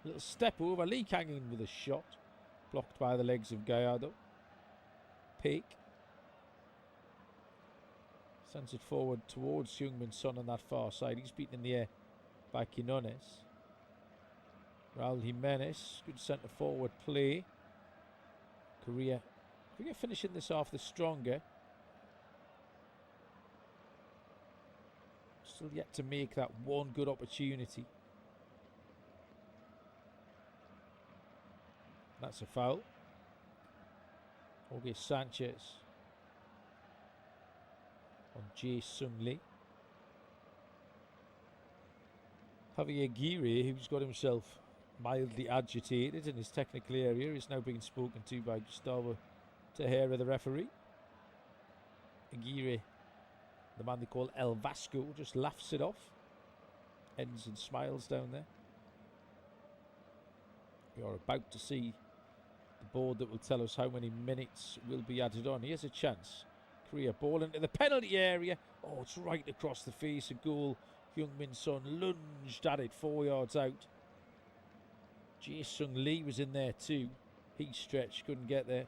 Little step over. Lee Kang-in with a shot. Blocked by the legs of Gallardo. Pik. Sends it forward towards Heung-min Son on that far side. He's beaten in the air by Quinones. Raul Jimenez. Good centre forward play. Korea finishing this off the stronger. Still yet to make that one good opportunity. That's a foul. Jorge Sanchez on Jae Sung Lee. Javier Aguirre, who's got himself mildly agitated in his technical area, is now being spoken to by Gustavo Tejera, the referee. Aguirre, the man they call El Vasco, just laughs it off. Ends and smiles down there. We are about to see the board that will tell us how many minutes will be added on. Here's a chance. Korea ball into the penalty area. Oh, it's right across the face of goal. Heung-min Son lunged at it 4 yards out. Jae Sung Lee was in there too. He stretched, couldn't get there.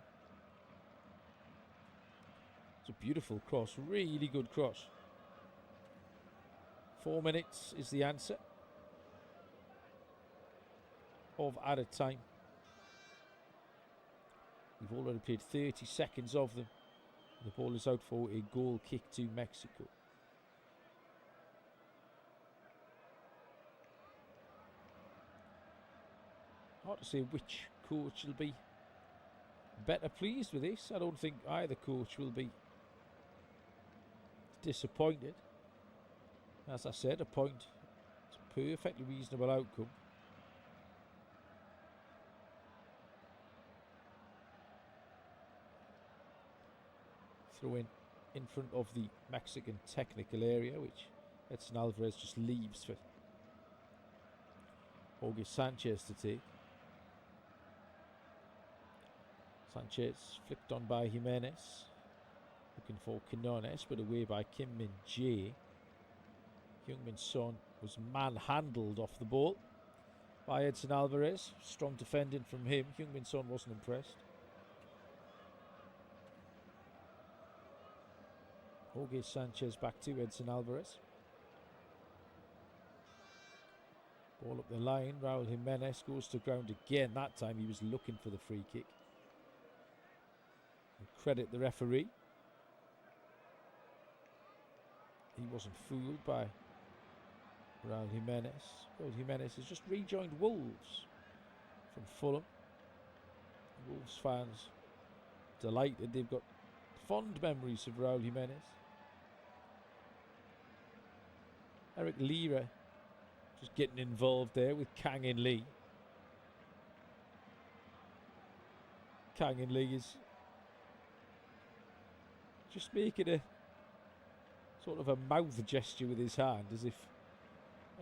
It's a beautiful cross, really good cross. 4 minutes is the answer of added time. We've already played 30 seconds of them. The ball is out for a goal kick to Mexico. Hard to say which coach will be better pleased with this. I don't think either coach will be disappointed. As I said, a point. It's a perfectly reasonable outcome. Throw in front of the Mexican technical area, which Edson Alvarez just leaves for Jorge Sanchez to take. Sanchez flicked on by Jimenez. Looking for Quinones, but away by Kim Min-jae. Heung-min Son was manhandled off the ball by Edson Alvarez. Strong defending from him. Heung-min Son wasn't impressed. Jorge Sanchez back to Edson Alvarez. Ball up the line. Raul Jimenez goes to ground again. That time he was looking for the free kick. And credit the referee. He wasn't fooled by Raul Jimenez. Raul Jimenez has just rejoined Wolves from Fulham. Wolves fans delighted. They've got fond memories of Raul Jimenez. Eric Lira just getting involved there with Kang In Lee. Kang In Lee is just making a sort of a mouth gesture with his hand as if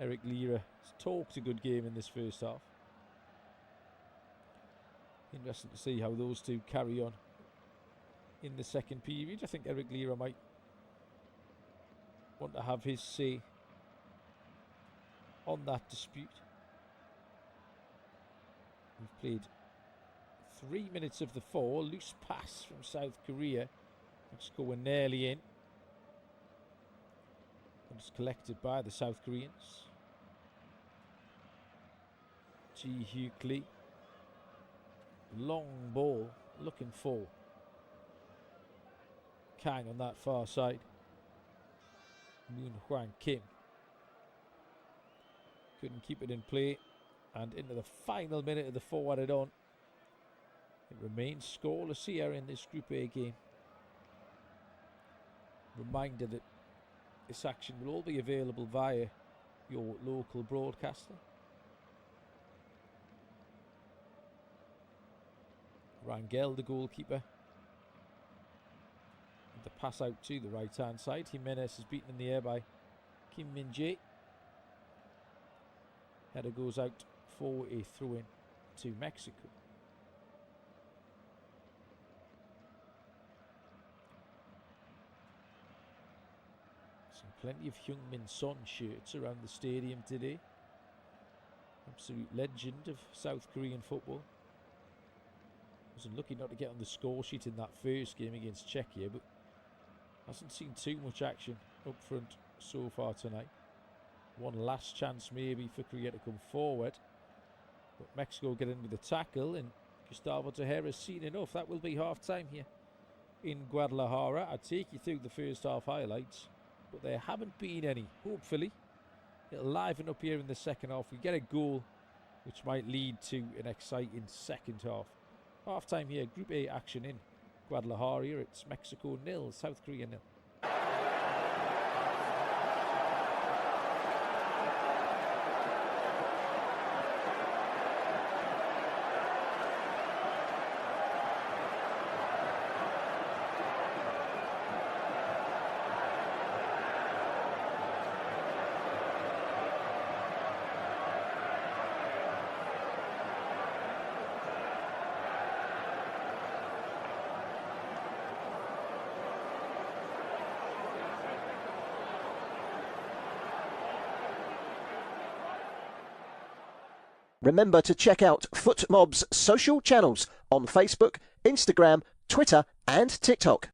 Eric Lira has talked a good game in this first half. Interesting to see how those two carry on in the second period. I think Eric Lira might want to have his say on that dispute. We've played 3 minutes of the 4. Loose pass from South Korea. Mexico were nearly in. And it's collected by the South Koreans. Ji Hyuk Lee. Long ball looking for Kang on that far side. Moon Hwang Kim couldn't keep it in play, and into the final minute of the 4 added on. It remains scoreless here in this Group A game. Reminder that this action will all be available via your local broadcaster. Rangel, the goalkeeper. The pass out to the right hand side. Jimenez is beaten in the air by Kim Min-jae. Header goes out for a throw-in to Mexico. Plenty of Heung-min Son shirts around the stadium today. Absolute legend of South Korean football. Wasn't lucky not to get on the score sheet in that first game against Czechia, but hasn't seen too much action up front so far tonight. One last chance maybe for Korea to come forward, but Mexico get in with the tackle, and Gustavo Tejera's seen enough. That will be half time here in Guadalajara. I'll take you through the first half highlights but there haven't been any. Hopefully, it'll liven up here in the second half. We get a goal, which might lead to an exciting second half. Half time here, Group A action in Guadalajara. It's Mexico 0, South Korea 0. Remember to check out FootMob's social channels on Facebook, Instagram, Twitter and TikTok.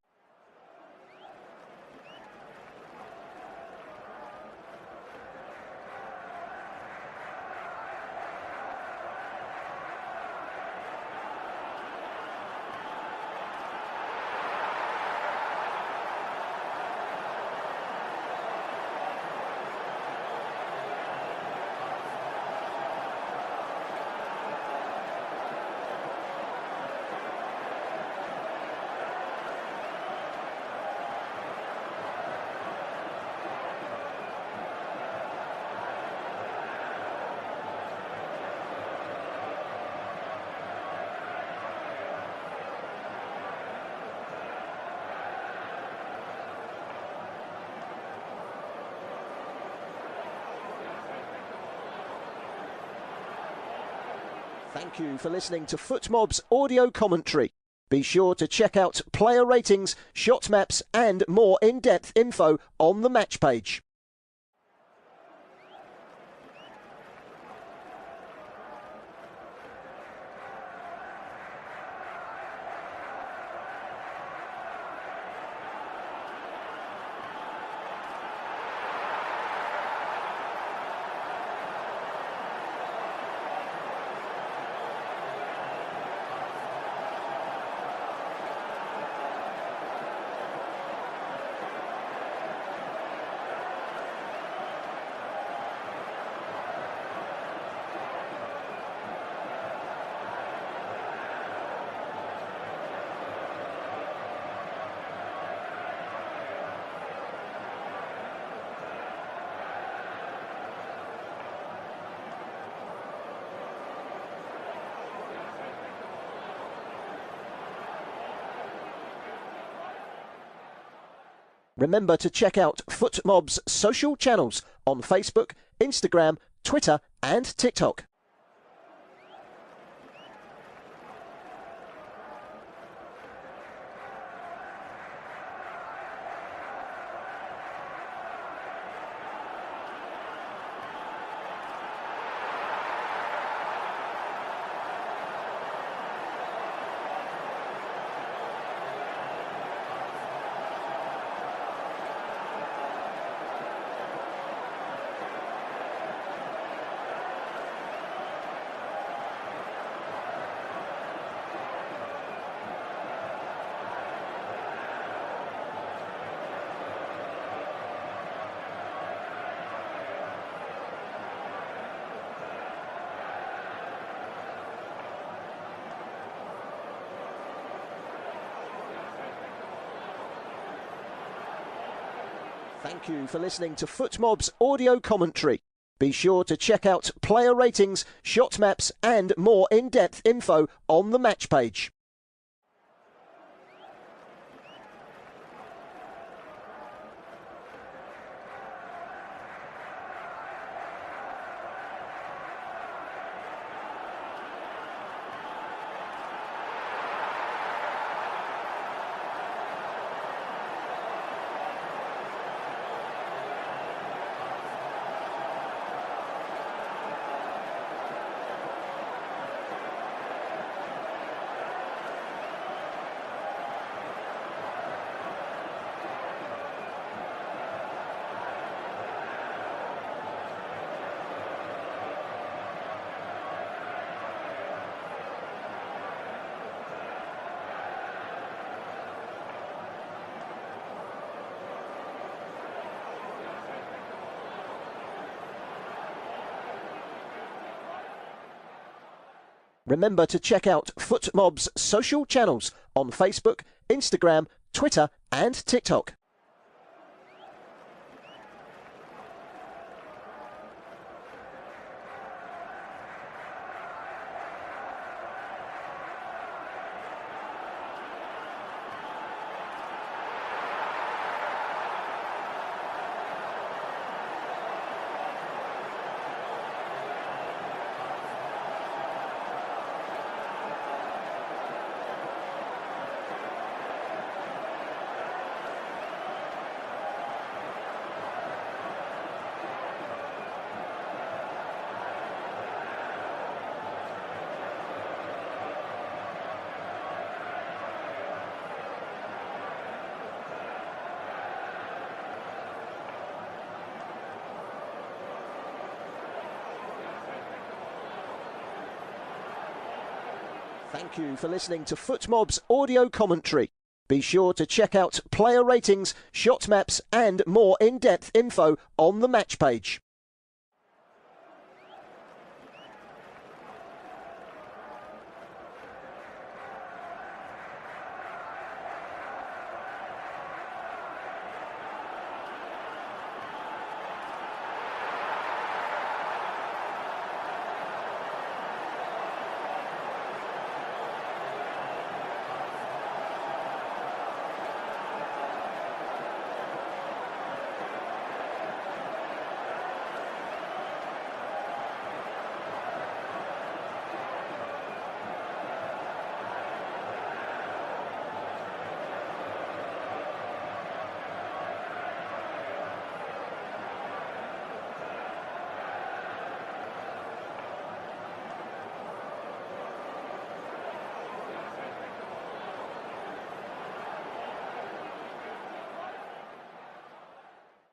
Thank you for listening to FootMob's audio commentary. Be sure to check out player ratings, shot maps and more in-depth info on the match page. Remember to check out FootMob's social channels on Facebook, Instagram, Twitter and TikTok. Thank you for listening to FootMob's audio commentary. Be sure to check out player ratings, shot maps and more in-depth info on the match page. Remember to check out FootMob's social channels on Facebook, Instagram, Twitter and TikTok. Thank you for listening to FootMob's audio commentary. Be sure to check out player ratings, shot maps and more in-depth info on the match page.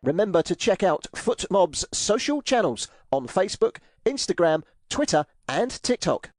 Remember to check out FootMob's social channels on Facebook, Instagram, Twitter and TikTok.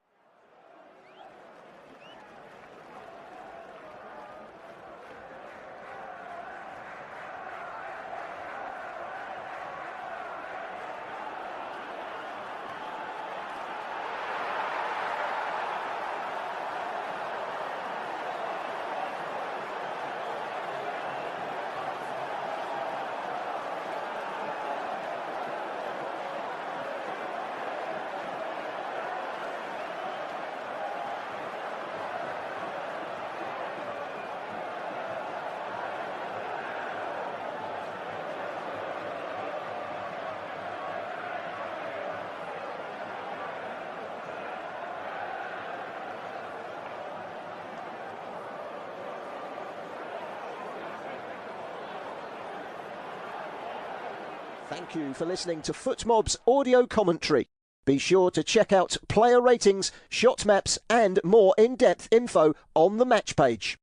Thank you for listening to FootMob's audio commentary. Be sure to check out player ratings, shot maps and more in-depth info on the match page.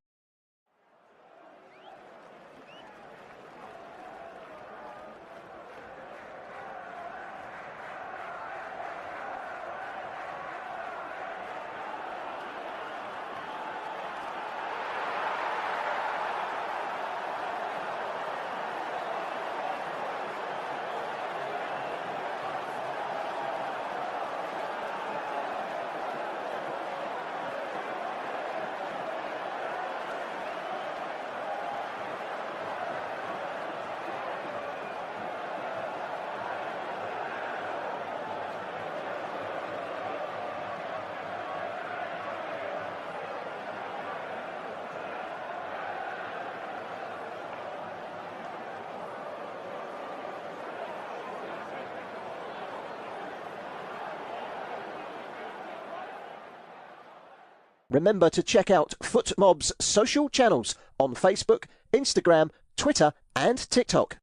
Remember to check out FootMob's social channels on Facebook, Instagram, Twitter and TikTok.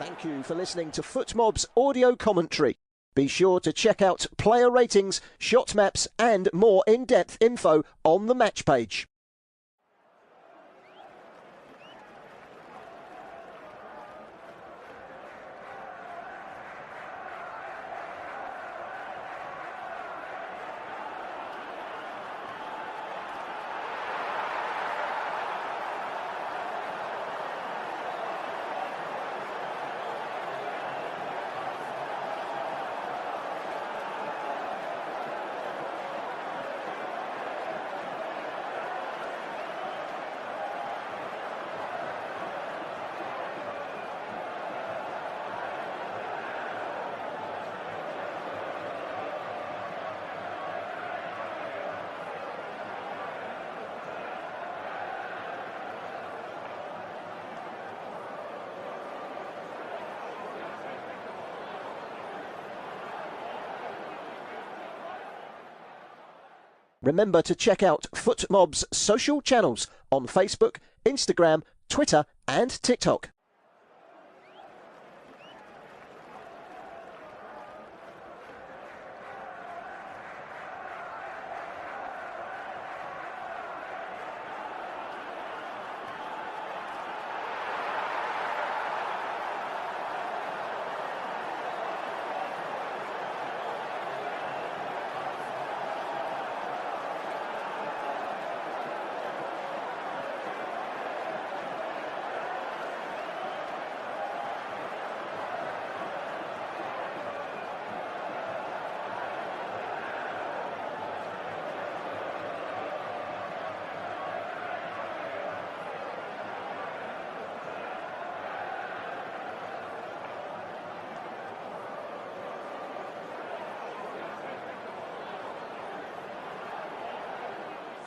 Thank you for listening to FootMob's audio commentary. Be sure to check out player ratings, shot maps and more in-depth info on the match page. Remember to check out FootMob's social channels on Facebook, Instagram, Twitter and TikTok.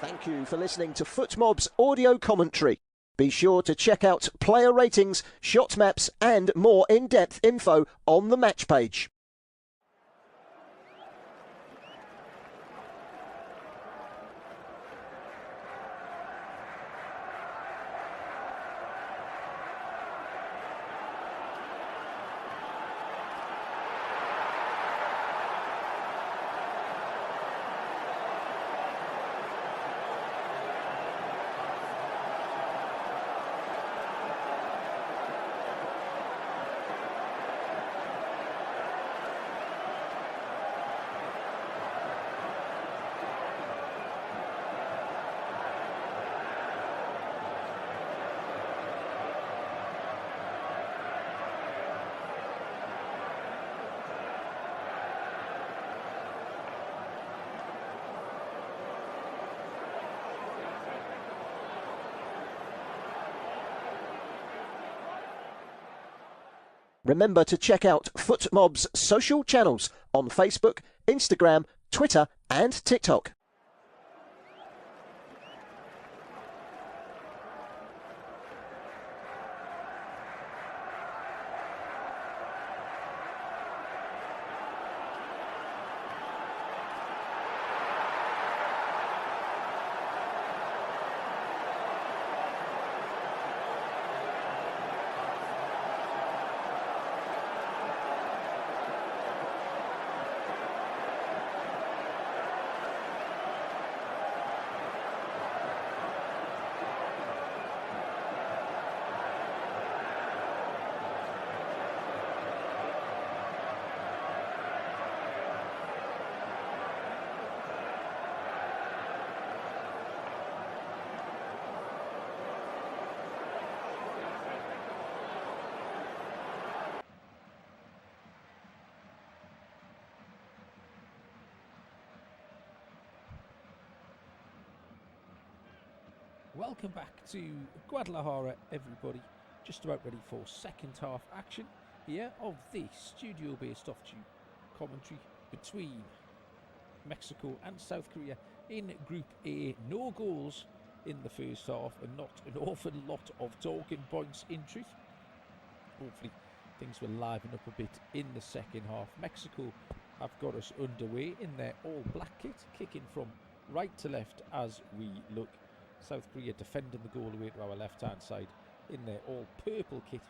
Thank you for listening to FootMob's audio commentary. Be sure to check out player ratings, shot maps and more in-depth info on the match page. Remember to check out FootMob's social channels on Facebook, Instagram, Twitter and TikTok. Welcome back to Guadalajara, everybody. Just about ready for second half action here of the studio-based off-tube commentary between Mexico and South Korea in Group A. No goals in the first half and not an awful lot of talking points in truth. Hopefully things will liven up a bit in the second half. Mexico have got us underway in their all-black kit, kicking from right to left as we look. South Korea defending the goal away to our left-hand side in their all-purple kit.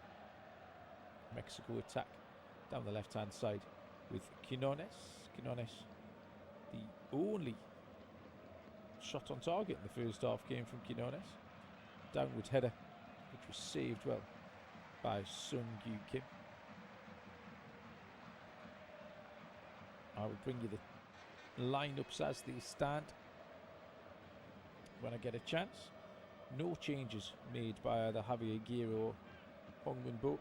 Mexico attack down the left-hand side with Quinones. Quinones, the only shot on target in the first half came from Quinones. Downward header, which was saved well by Sung Gyu Kim. I will bring you the lineups as they stand when I get a chance. No changes made by either Javier Aguirre or Hong Min-bo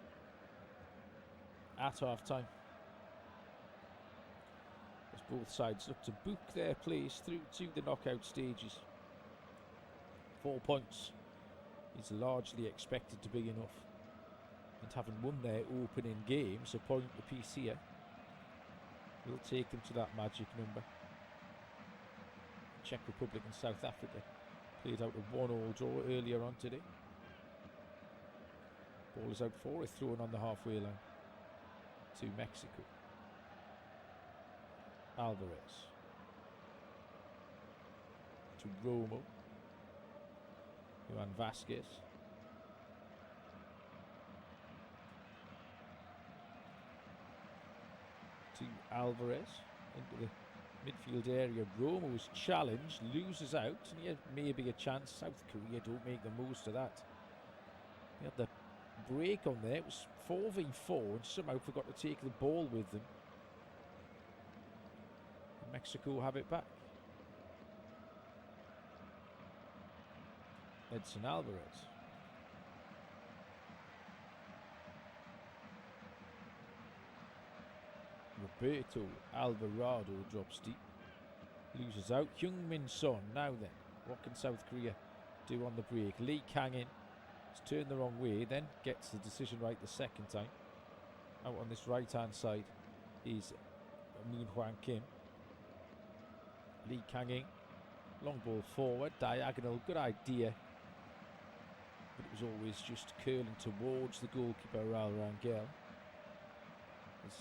at half time, as both sides look to book their place through to the knockout stages. 4 points is largely expected to be enough, and having won their opening games, a point apiece here will take them to that magic number. Czech Republic and South Africa played out a 1-1 draw earlier on today. Ball is out for it, thrown on the halfway line to Mexico. Alvarez to Romo. Juan Vasquez. To Alvarez into the midfield area. Romo was challenged, loses out, and he had maybe a chance. South Korea don't make the most of that. He had the break on there. It was 4v4 and somehow forgot to take the ball with them. Mexico have it back. Edson Alvarez. Roberto Alvarado drops deep. Loses out. Heung-min Son. Now then, what can South Korea do on the break? Lee Kang-in has turned the wrong way, then gets the decision right the second time. Out on this right-hand side is Moon Hwan Kim. Lee Kang-in. Long ball forward. Diagonal. Good idea. But it was always just curling towards the goalkeeper, Raul Rangel. As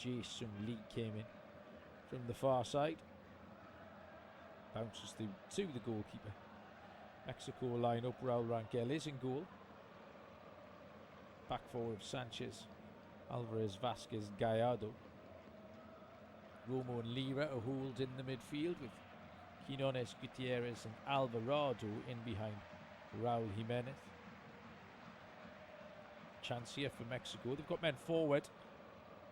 Jae-sung Lee came in from the far side. Bounces through to the goalkeeper. Mexico line up. Raul Rangel is in goal. Back four of Sanchez, Alvarez, Vasquez, Gallardo. Romo and Lira are hauled in the midfield with Quinones, Gutierrez and Alvarado in behind Raul Jimenez. Chance here for Mexico. They've got men forward.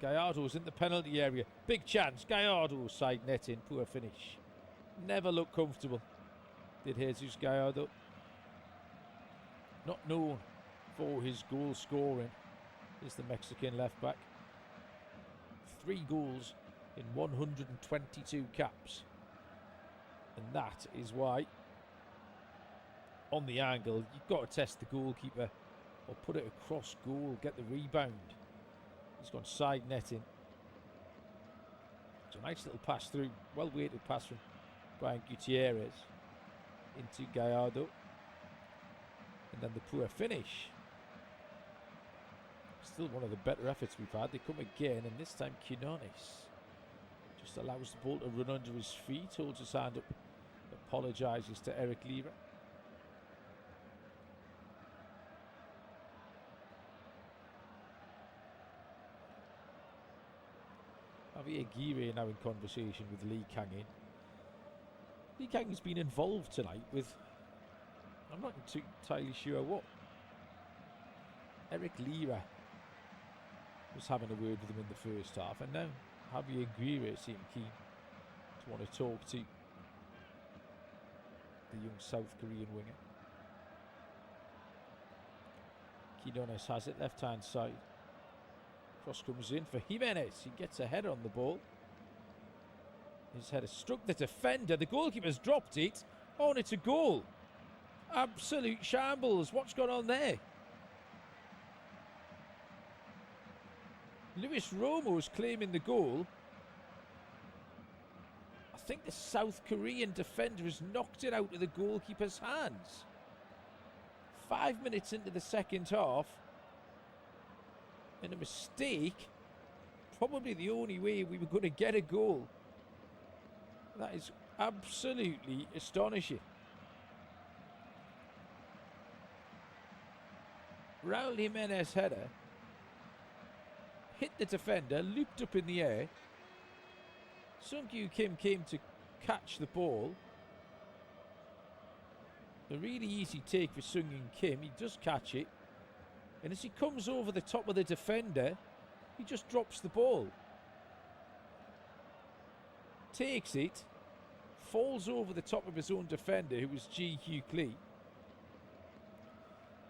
Gallardo's in the penalty area. Big chance. Gallardo side netting. Poor finish. Never looked comfortable, did Jesus Gallardo. Not known for his goal scoring is the Mexican left back. 3 goals in 122 caps. And that is why, on the angle, you've got to test the goalkeeper or put it across goal, get the rebound. He's gone side netting. It's a nice little pass through, well weighted pass from Brian Gutierrez into Gallardo. And then the poor finish. Still one of the better efforts we've had. They come again, and this time Quinones just allows the ball to run under his feet, holds his hand up, apologises to Eric Lira. Javier Aguirre now in conversation with Lee Kang-in. Lee Kang-in's been involved tonight with, I'm not entirely sure what. Eric Lira was having a word with him in the first half, and now Javier Aguirre seemed keen to want to talk to the young South Korean winger. Quinones has it, left hand side. Cross comes in for Jimenez. He gets a header on the ball. His header struck the defender. The goalkeeper's dropped it. Oh, and it's a goal. Absolute shambles. What's gone on there? Luis Romo's claiming the goal. I think the South Korean defender has knocked it out of the goalkeeper's hands. 5 minutes into the second half. And a mistake. Probably the only way we were going to get a goal. That is absolutely astonishing. Raul Jimenez header hit the defender, looped up in the air. Sung-Kyu Kim came to catch the ball. A really easy take for Sung-Kyu Kim. He does catch it. And as he comes over the top of the defender, he just drops the ball. Takes it. Falls over the top of his own defender, who was Ji Hyuk Lee.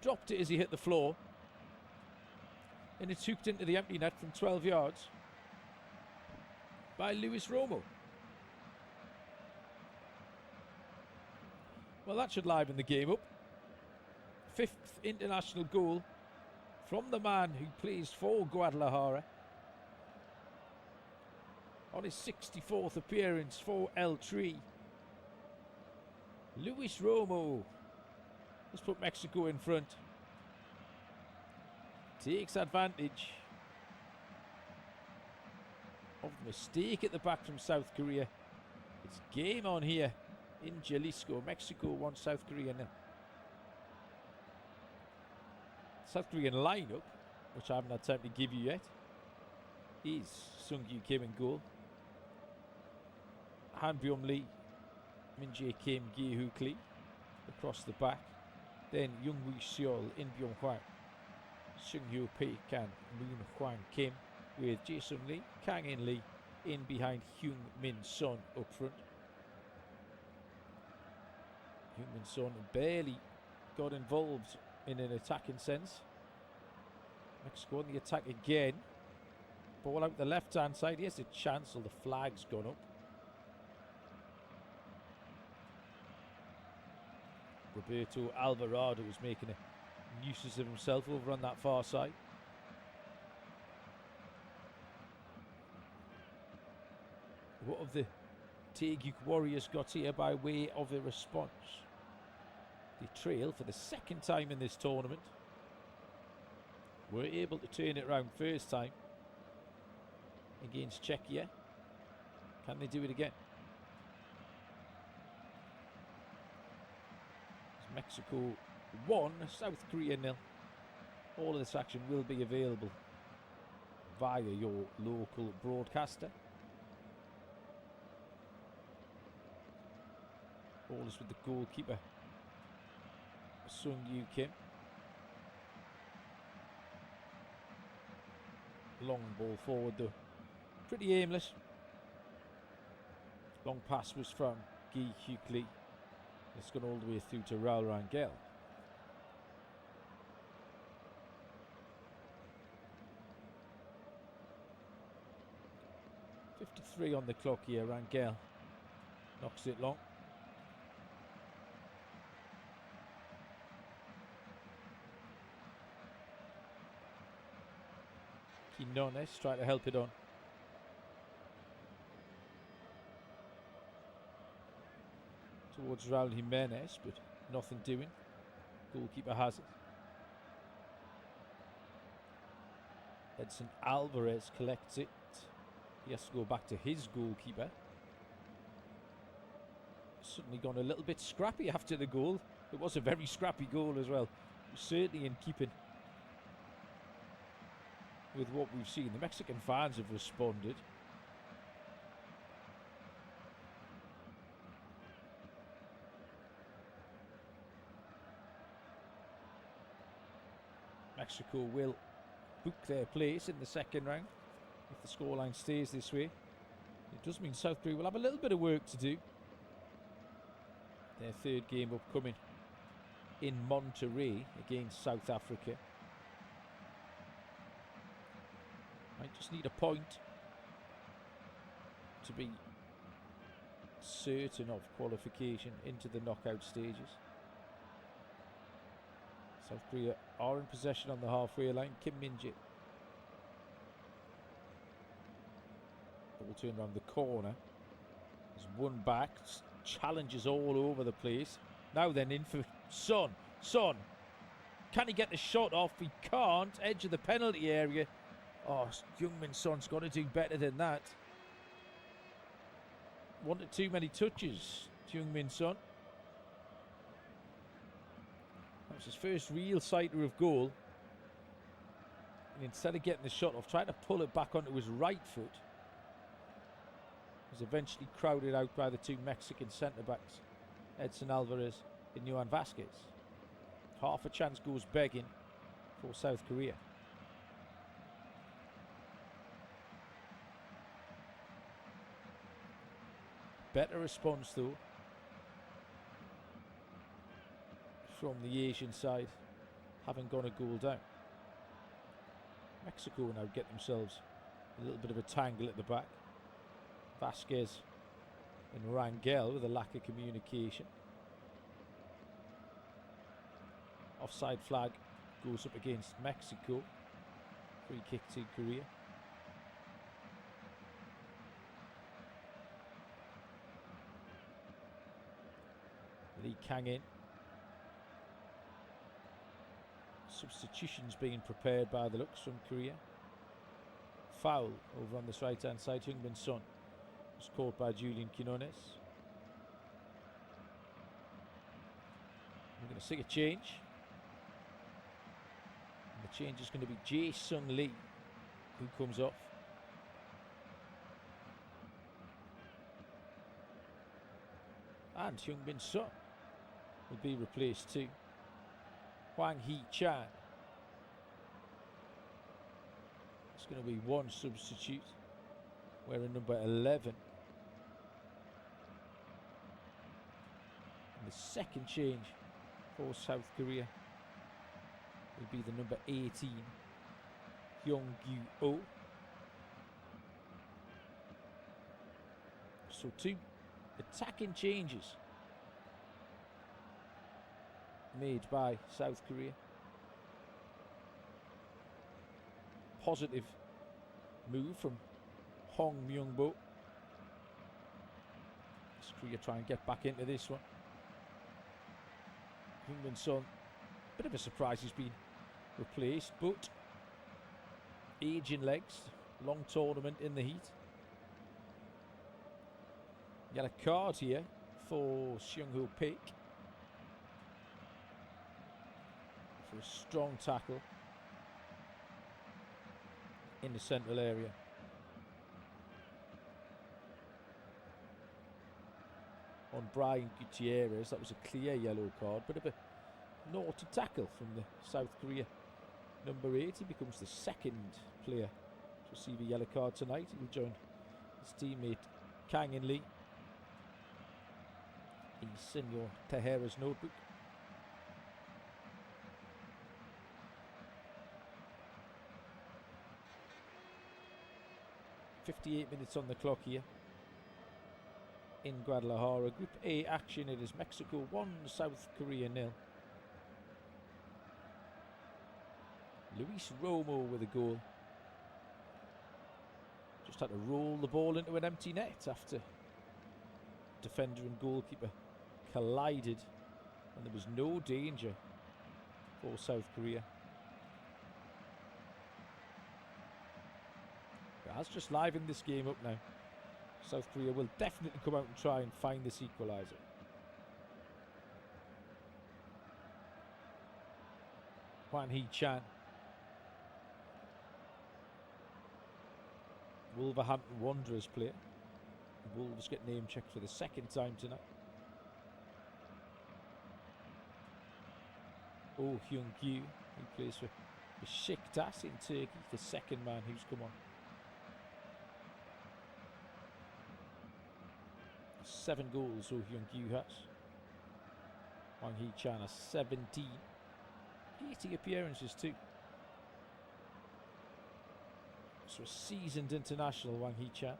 Dropped it as he hit the floor. And it's hooked into the empty net from 12 yards by Luis Romo. Well, that should liven the game up. 5th international goal from the man who plays for Guadalajara. On his 64th appearance for El Tri. Luis Romo has put Mexico in front. Takes advantage of the mistake at the back from South Korea. It's game on here in Jalisco. Mexico won, South Korea nil. South Korean lineup, which I haven't had time to give you yet, is Sung-Kyu Kim in goal. Han Byum Lee, Min Jae Kim, Gi Hook Lee across the back. Then Jung Woo Seol, In Byung Hwan, Sung Hyo Paik and Moon Hwan Kim, with Jae-Sung Lee, Kang In Lee in behind Hyung Min Son up front. Hyung Min Son barely got involved in an attacking sense. Mexico on the attack again. Ball out the left hand side. Here's a chance, so the flag's gone up. Roberto Alvarado was making a nuisance of himself over on that far side. What have the Taeguk Warriors got here by way of a response? They trail for the second time in this tournament. Were able to turn it round first time against Czechia. Can they do it again? Mexico 1, South Korea 0. All of this action will be available via your local broadcaster. All is with the goalkeeper, Sung-Kyu Kim. Long ball forward though. Pretty aimless. Long pass was from Gi Hyuk Lee. It's gone all the way through to Raul Rangel. .53 on the clock here. Rangel knocks it long. Quinones trying to help it on. Towards Raul Jimenez, but nothing doing. Goalkeeper has it. Edson Alvarez collects it. He has to go back to his goalkeeper. Suddenly gone a little bit scrappy after the goal. It was a very scrappy goal as well. Certainly in keeping with what we've seen. The Mexican fans have responded. Mexico will book their place in the second round if the scoreline stays this way. It does mean South Korea will have a little bit of work to do. Their third game upcoming in Monterrey against South Africa. Might just need a point to be certain of qualification into the knockout stages. South Korea are in possession on the halfway line. Kim Min-jae. Ball turned around the corner. There's one back. Challenges all over the place. Now then in for Son. Son. Can he get the shot off? He can't. Edge of the penalty area. Oh, Heung-min Son's got to do better than that. Wanted too many touches, Heung-min Son. That was his first real sighter of goal. And instead of getting the shot off, trying to pull it back onto his right foot, was eventually crowded out by the two Mexican centre-backs, Edson Alvarez and Johan Vasquez. Half a chance goes begging for South Korea. Better response though from the Asian side, having gone a goal down. Mexico now get themselves a little bit of a tangle at the back. Vasquez and Rangel with a lack of communication. Offside flag goes up against Mexico. Free kick to Korea. Lee Kang in. Substitutions being prepared by the looks from Korea. Foul over on this right hand side. Heung-min Son was caught by Julian Quinones. We're going to see a change. And the change is going to be Jae Sung Lee, who comes off. And Heung-min Son will be replaced too. Hwang Hee-chan. It's going to be one substitute, wearing number 11. And the second change for South Korea will be the number 18, Hyung-gyu Oh. So two attacking changes made by South Korea. Positive move from Hong Myung-bo. Korea try and get back into this one. Heung-min Son, bit of a surprise he's been replaced, but aging legs, long tournament in the heat. Yellow card here for Seung-ho Paik for a strong tackle in the central area. On Brian Gutierrez, that was a clear yellow card, bit of a naughty tackle from the South Korea number 8. He becomes the second player to receive a yellow card tonight. He'll join his teammate Kang In Lee in Senor Tejera's notebook. .58 minutes on the clock here in Guadalajara. Group A action, it is Mexico 1, South Korea 0. Luis Romo with a goal. Just had to roll the ball into an empty net after defender and goalkeeper collided, and there was no danger for South Korea. That's just livened this game up now. South Korea will definitely come out and try and find this equaliser. Hwang Hee-chan. Wolverhampton Wanderers player. Wolves get name checked for the second time tonight. Oh Hyung-gyu, who plays for Besiktas in Turkey, the second man who's come on. 7 goals Oh Hyung-gyu has. Hwang Hee-chan has 17. 80 appearances too. So a seasoned international, Hwang Hee-chan.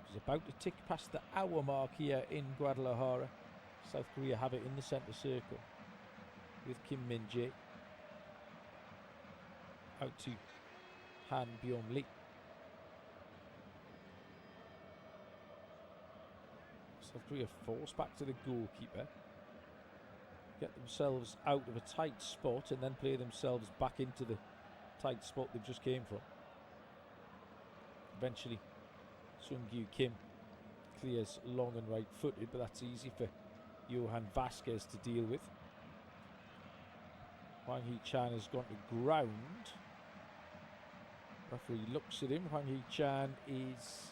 He's about to tick past the hour mark here in Guadalajara. South Korea have it in the centre circle with Kim Min-jae. Out to Han Byung-lee. South Korea force back to the goalkeeper. Get themselves out of a tight spot and then play themselves back into the tight spot they just came from. Eventually, Sung-gyu Kim clears long and right-footed, but that's easy for Johan Vasquez to deal with. Hwang Hee-chan has gone to ground. Referee looks at him. Hwang Hee-chan is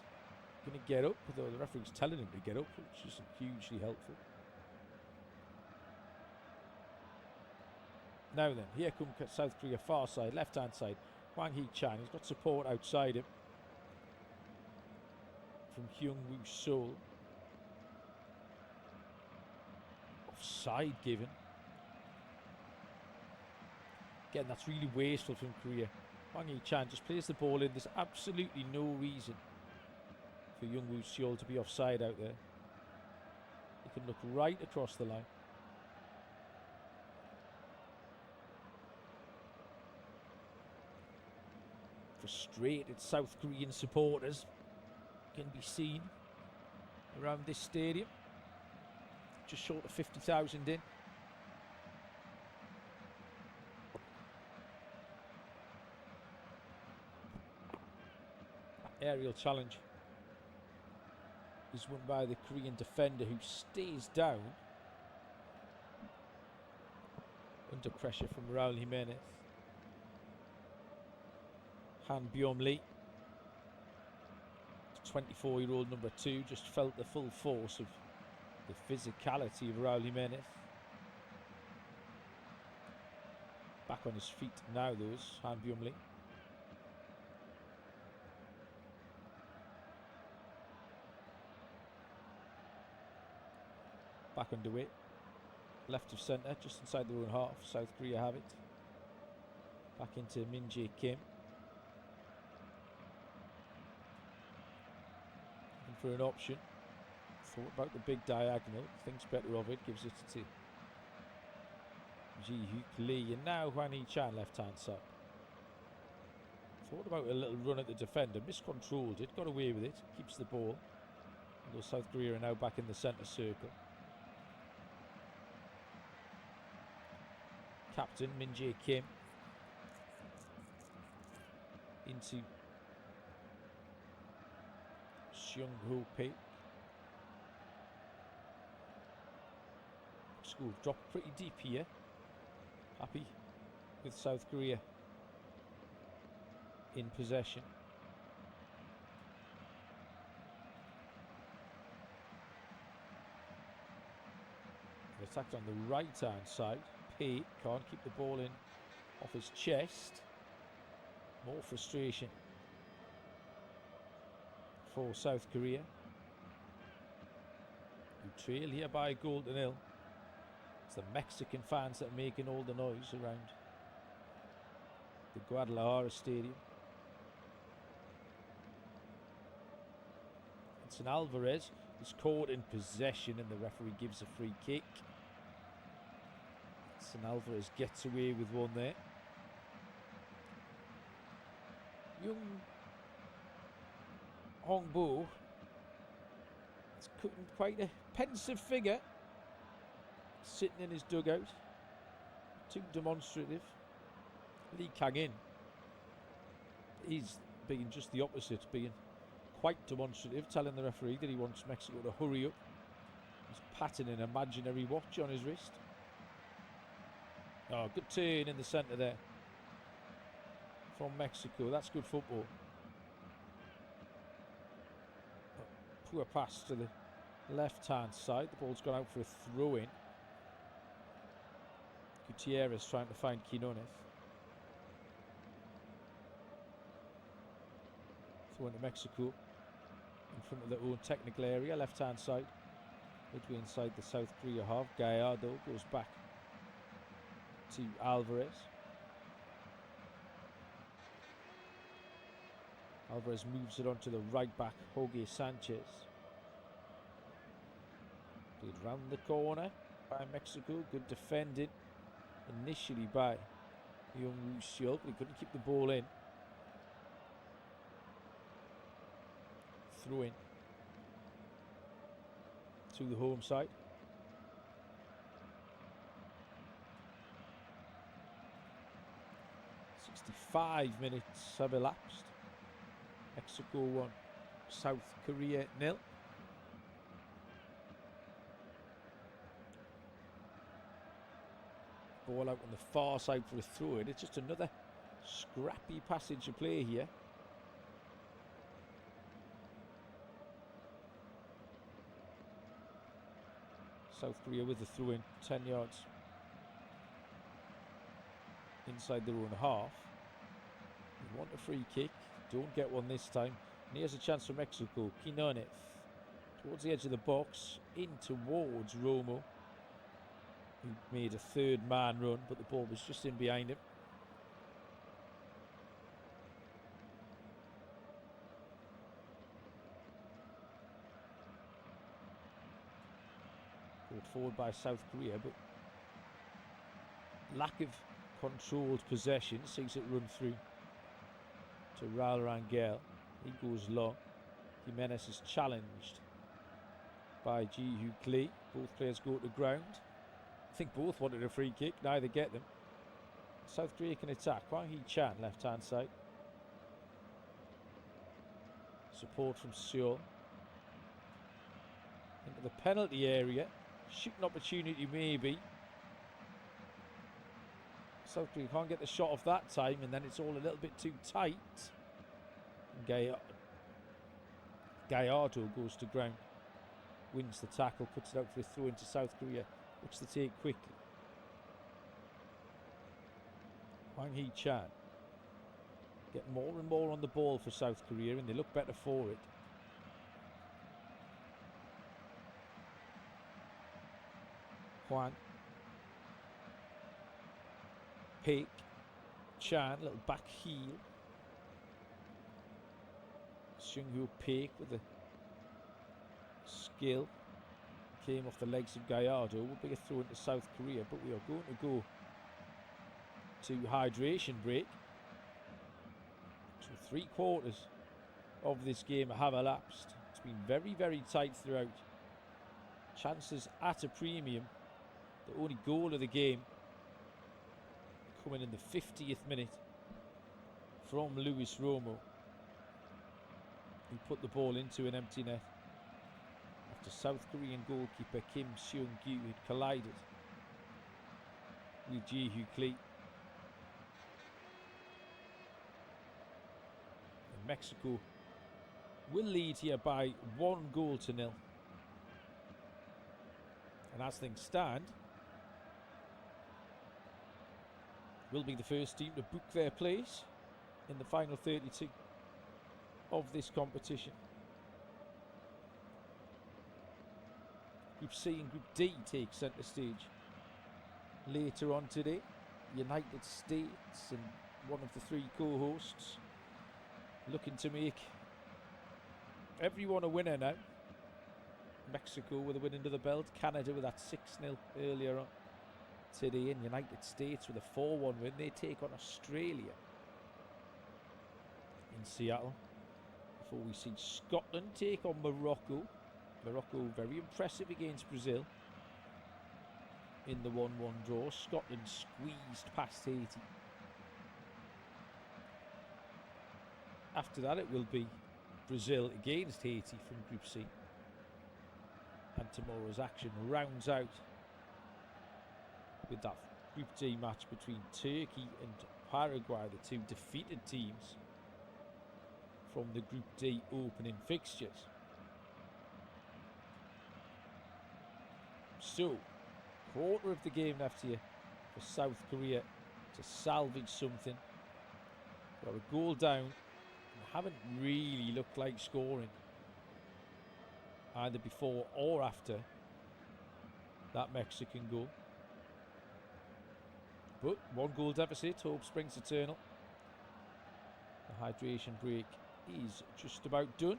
going to get up, although the referee's telling him to get up, which is hugely helpful. Now then, here come South Korea, far side, left-hand side. Hwang Hee-chan, he's got support outside him from Hyung-woo Seol. Offside given. Again, that's really wasteful from Korea. Hwang Hee-chan just plays the ball in. There's absolutely no reason for Hyung-woo Seol to be offside out there. He can look right across the line. Frustrated South Korean supporters can be seen around this stadium. Just short of 50,000 in. Aerial challenge is won by the Korean defender, who stays down under pressure from Raul Jimenez. Han Byom-lee, 24-year-old number 2, just felt the full force of the physicality of Raul Jimenez. Back on his feet now, though, is Han Byom-lee. Back underway. Left of centre, just inside their own half. South Korea have it. Back into Min Jae Kim. Looking for an option. Thought about the big diagonal. Thinks better of it. Gives it to Ji-Hyuk Lee. And now Hwang Hee-chan, left-hand side. Thought about a little run at the defender. Miscontrolled it. Got away with it. Keeps the ball. Although South Korea are now back in the centre circle. Captain Min Jae Kim into Seung Ho Pei. School dropped pretty deep here. Happy with South Korea in possession. They attacked on the right hand side. Pei can't keep the ball in off his chest. More frustration for South Korea, who trail here by a goal to nil. It's the Mexican fans that are making all the noise around the Guadalajara stadium. Edson Alvarez is caught in possession and the referee gives a free kick. Edson Alvarez gets away with one there. Young Hongbo is quite a pensive figure, sitting in his dugout, too demonstrative. Lee Kang-in, he's being just the opposite, being quite demonstrative, telling the referee that he wants Mexico to hurry up. He's patting an imaginary watch on his wrist. Oh, good turn in the centre there from Mexico. That's good football. Poor pass to the left-hand side. The ball's gone out for a throw-in. Gutierrez trying to find Quinones. Throw into Mexico in front of their own technical area, left-hand side. Midway inside the South Korea half. Gallardo goes back to Alvarez. Alvarez moves it onto the right back, Jorge Sanchez. Played round the corner by Mexico. Good defending initially by Hyung-woo Seol, but he couldn't keep the ball in. Throw in to the home side. "65 minutes have elapsed. Mexico 1, South Korea 0. ball out on the far side for a throw in. It's just another scrappy passage of play here. South Korea with the throw in, 10 yards inside their own half. They want a free kick, don't get one this time. And here's a chance for Mexico. Quinones towards the edge of the box, in towards Romo, who made a third man run, but the ball was just in behind him. Brought forward by South Korea, but lack of controlled possession sees it run through to Raul Rangel. He goes long. Jimenez is challenged by Ji-Hoo Klee. Both players go to ground. I think both wanted a free kick, neither get them. South Korea can attack. Hwang Hee-chan, left hand side. Support from Seoul. Into the penalty area. Shooting opportunity maybe. South Korea can't get the shot off that time, and then it's all a little bit too tight. Gallardo goes to ground, wins the tackle, puts it out for a throw into South Korea, looks to take quickly. Hwang Hee-chan get more and more on the ball for South Korea, and they look better for it. Hwang, Peik, Chan, little back heel. Seung-Hoo Peik with the skill. Came off the legs of Gallardo. Would be a throw into South Korea, but we are going to go to hydration break. So 3/4 of this game have elapsed. It's been very, very tight throughout. Chances at a premium. The only goal of the game coming in the 50th minute from Luis Romo, who put the ball into an empty net after South Korean goalkeeper Kim Seung-gyu had collided with Ji-Hoo Klee. And Mexico will lead here by 1-0. And as things stand, will be the first team to book their place in the final 32 of this competition. Group C and Group D take centre stage later on today. United States and one of the three co-hosts looking to make everyone a winner now. Mexico with a win under the belt, Canada with that 6-0 earlier on today, and United States with a 4-1 win. They take on Australia in Seattle before we see Scotland take on Morocco. Morocco very impressive against Brazil in the 1-1 draw. Scotland squeezed past Haiti. After that it will be Brazil against Haiti from Group C. And tomorrow's action rounds out with that Group D match between Turkey and Paraguay, the two defeated teams from the Group D opening fixtures. So, quarter of the game left here for South Korea to salvage something. Got a goal down and haven't really looked like scoring either before or after that Mexican goal. But 1-goal deficit, hope springs eternal. The hydration break is just about done.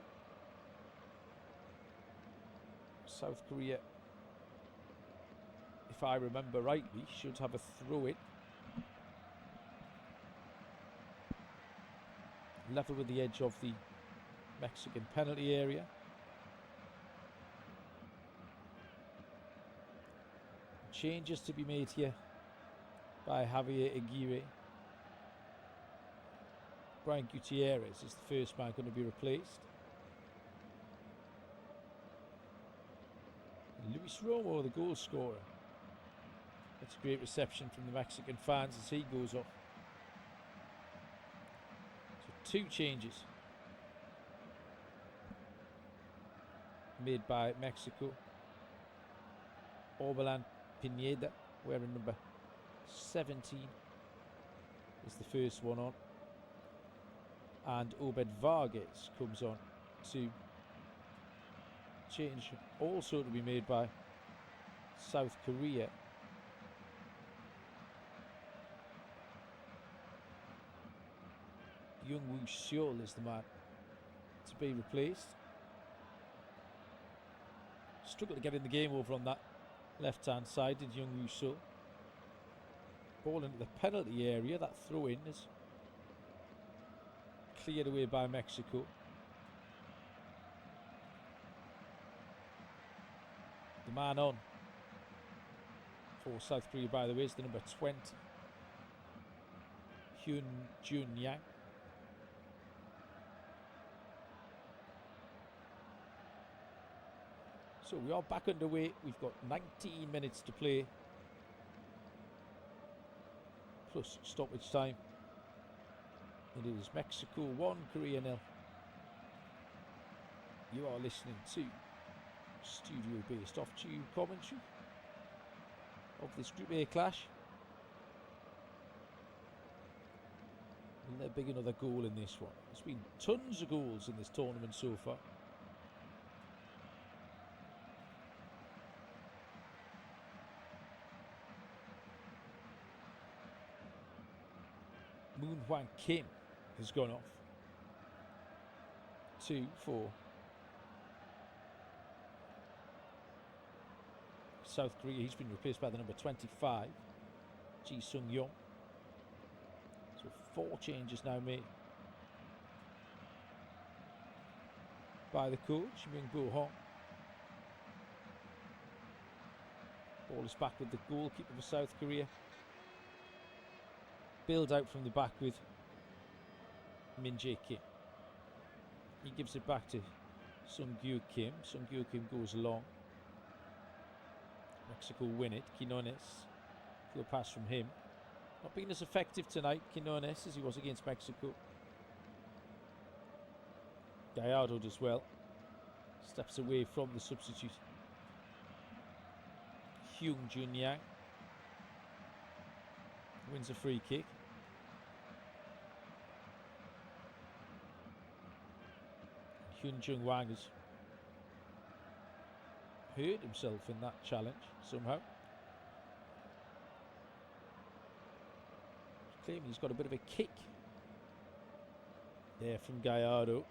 South Korea, if I remember rightly, should have a throw-in. Level with the edge of the Mexican penalty area. Changes to be made here by Javier Aguirre. Brian Gutierrez is the first man going to be replaced. Luis Romo, the goal scorer, It's a great reception from the Mexican fans as he goes off. So 2 changes made by Mexico. Orbalan Pineda, wearing number 17, is the first one on. And Obed Vargas comes on to change, also to be made by South Korea. Young Woo Seol is the man to be replaced. Struggled to get in the game over on that left hand side, did Young Woo Seol. Ball into the penalty area. That throw in is cleared away by Mexico. The man on for South Korea, by the way, is the number 20, Hyun Jun Yang. So we are back underway. We've got 19 minutes to play, plus stoppage time. It is Mexico 1, Korea 0. You are listening to studio-based off-tube commentary of this Group A clash. Will there be another goal in this one? There's been tons of goals in this tournament so far. Moon Hwan Kim has gone off. 2 for South Korea. He's been replaced by the number 25, Ji Sung Yong. So 4 changes now made by the coach, Myung Bo Hong. Ball is back with the goalkeeper for South Korea. Build out from the back with Min Jae Kim. He gives it back to Sung Gyu Kim. Sung Gyu Kim goes long. Mexico win it. Quinones, good pass from him. Not being as effective tonight, Quinones, as he was against Mexico. Gallardo does well. Steps away from the substitute, Hyun Jun Yang. Wins a free kick. Hyun Jung Wang has hurt himself in that challenge somehow. Claiming he's got a bit of a kick there from Gallardo.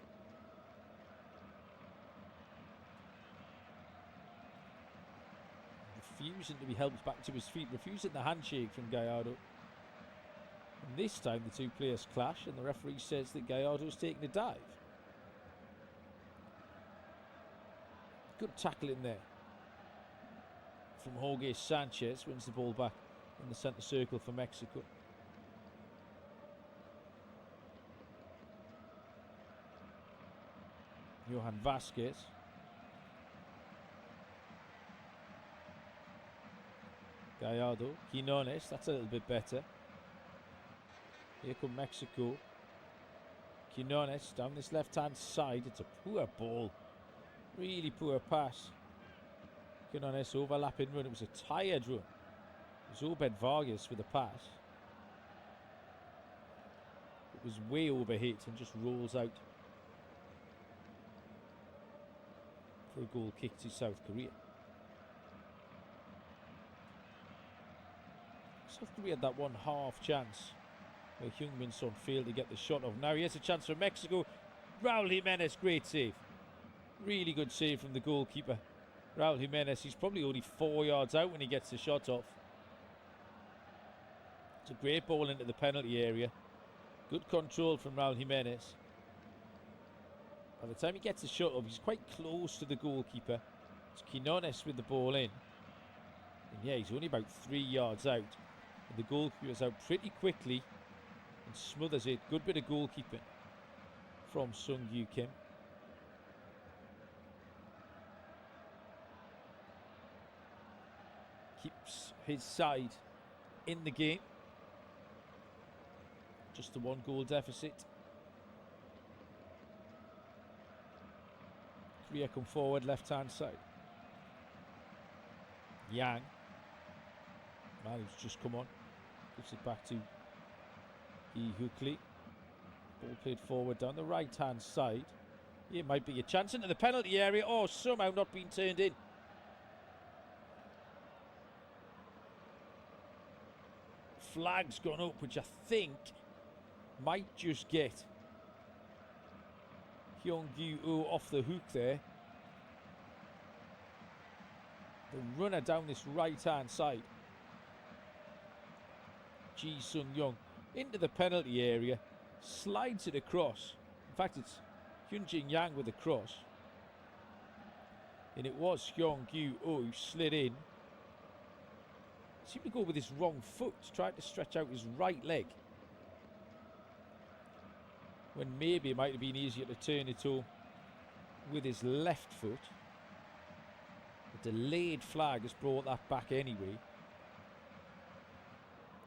Refusing to be helped back to his feet, refusing the handshake from Gallardo. And this time the two players clash and the referee says that Gallardo's taking a dive. Good tackle in there from Jorge Sanchez. Wins the ball back in the centre circle for Mexico. Johan Vasquez. Gallardo. Quinones. That's a little bit better. Here come Mexico. Quinones down this left-hand side. It's a poor ball. Really poor pass. Quinones overlapping run. It was a tired run. It was Obed Vargas with the pass. It was way overhit and just rolls out for a goal kick to South Korea. South Korea had that one half chance where Heung-min Son failed to get the shot off. Now here's a chance for Mexico. Raul Jimenez, great save. Really good save from the goalkeeper. Raul Jimenez, he's probably only 4 yards out when he gets the shot off. It's a great ball into the penalty area. Good control from Raul Jimenez. By the time he gets the shot off, he's quite close to the goalkeeper. It's Quinones with the ball in. And yeah, he's only about 3 yards out. And the goalkeeper's out pretty quickly and smothers it. Good bit of goalkeeping from Sung Gyu Kim. keeps his side in the game. Just a 1-goal deficit. Korea come forward, left-hand side. Yang. Man who's just come on. Gives it back to Hukli. Ball played forward down the right-hand side. Here might be a chance into the penalty area. Oh, somehow not being turned in. Flag's gone up, which I think might just get Hyung-Gyu off the hook there. The runner down this right-hand side. Ji Sung-young into the penalty area, slides it across. In fact, it's Hyun-Jin Yang with the cross. And it was Hyung-Gyu who slid in. Seemed to go with his wrong foot, tried to stretch out his right leg. When maybe it might have been easier to turn it home with his left foot. The delayed flag has brought that back anyway.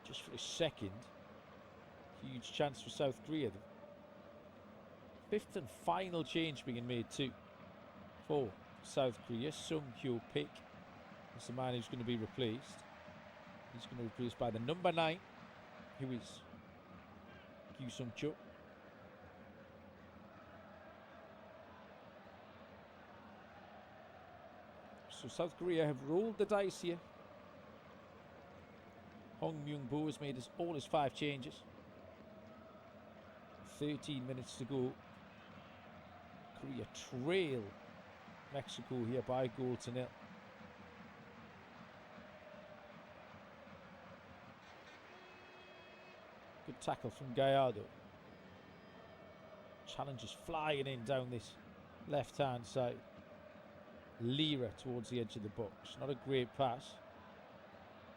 Just for a second. Huge chance for South Korea. The 5th and final change being made too for South Korea. Sung Hyo Pik is the man who's going to be replaced. He's going to be replaced by the number 9, who is Kyu Sung Cho. So South Korea have rolled the dice here. Hong Myung-bo has made all his 5 changes. 13 minutes to go. Korea trail Mexico here by 1-0. Good tackle from Gallardo. Challenges flying in down this left-hand side. Lira towards the edge of the box. Not a great pass.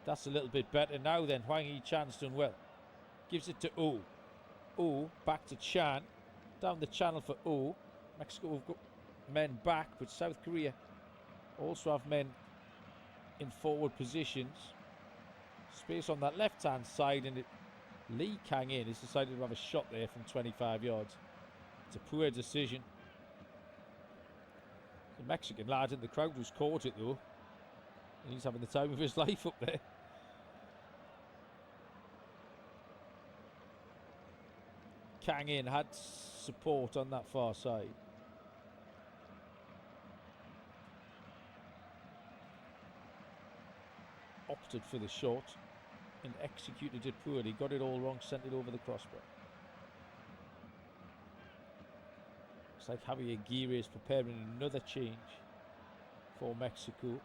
That's a little bit better now then. Hwang Hee-chan's done well. Gives it to Oh. Oh, back to Chan. Down the channel for Oh. Mexico have got men back, but South Korea also have men in forward positions. Space on that left-hand side, and Lee Kang-in has decided to have a shot there from 25 yards. It's a poor decision. The Mexican lad in the crowd who's caught it though. And he's having the time of his life up there. Kang-in had support on that far side. Opted for the shot and executed it poorly. Got it all wrong, sent it over the crossbar. Looks like Javier Aguirre is preparing another change for Mexico.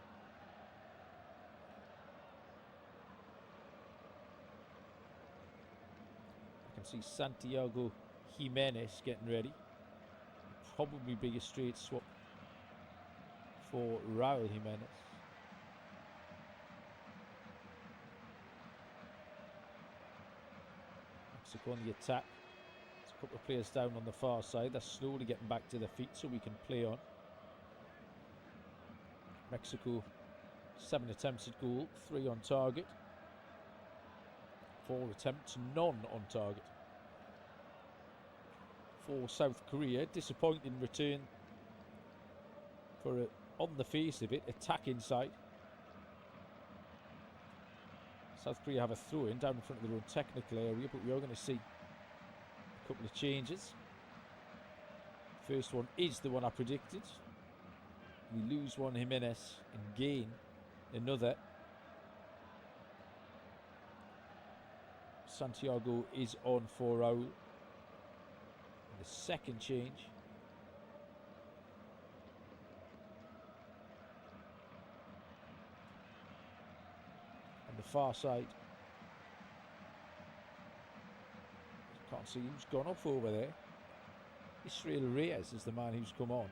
I can see Santiago Jimenez getting ready. Probably be a straight swap for Raul Jimenez. Mexico on the attack. There's a couple of players down on the far side. They're slowly getting back to their feet so we can play on. Mexico 7 attempts at goal, 3 on target. 4 attempts, none on target. For South Korea, disappointing return for a, on the face of it, attack inside. South Korea have a throw-in down in front of their own technical area, but we are going to see a couple of changes. First one is the one I predicted. We lose one Jimenez and gain another. Santiago is on for Raul. And the second change. On the far side. Can't see who's gone off over there. Israel Reyes is the man who's come on.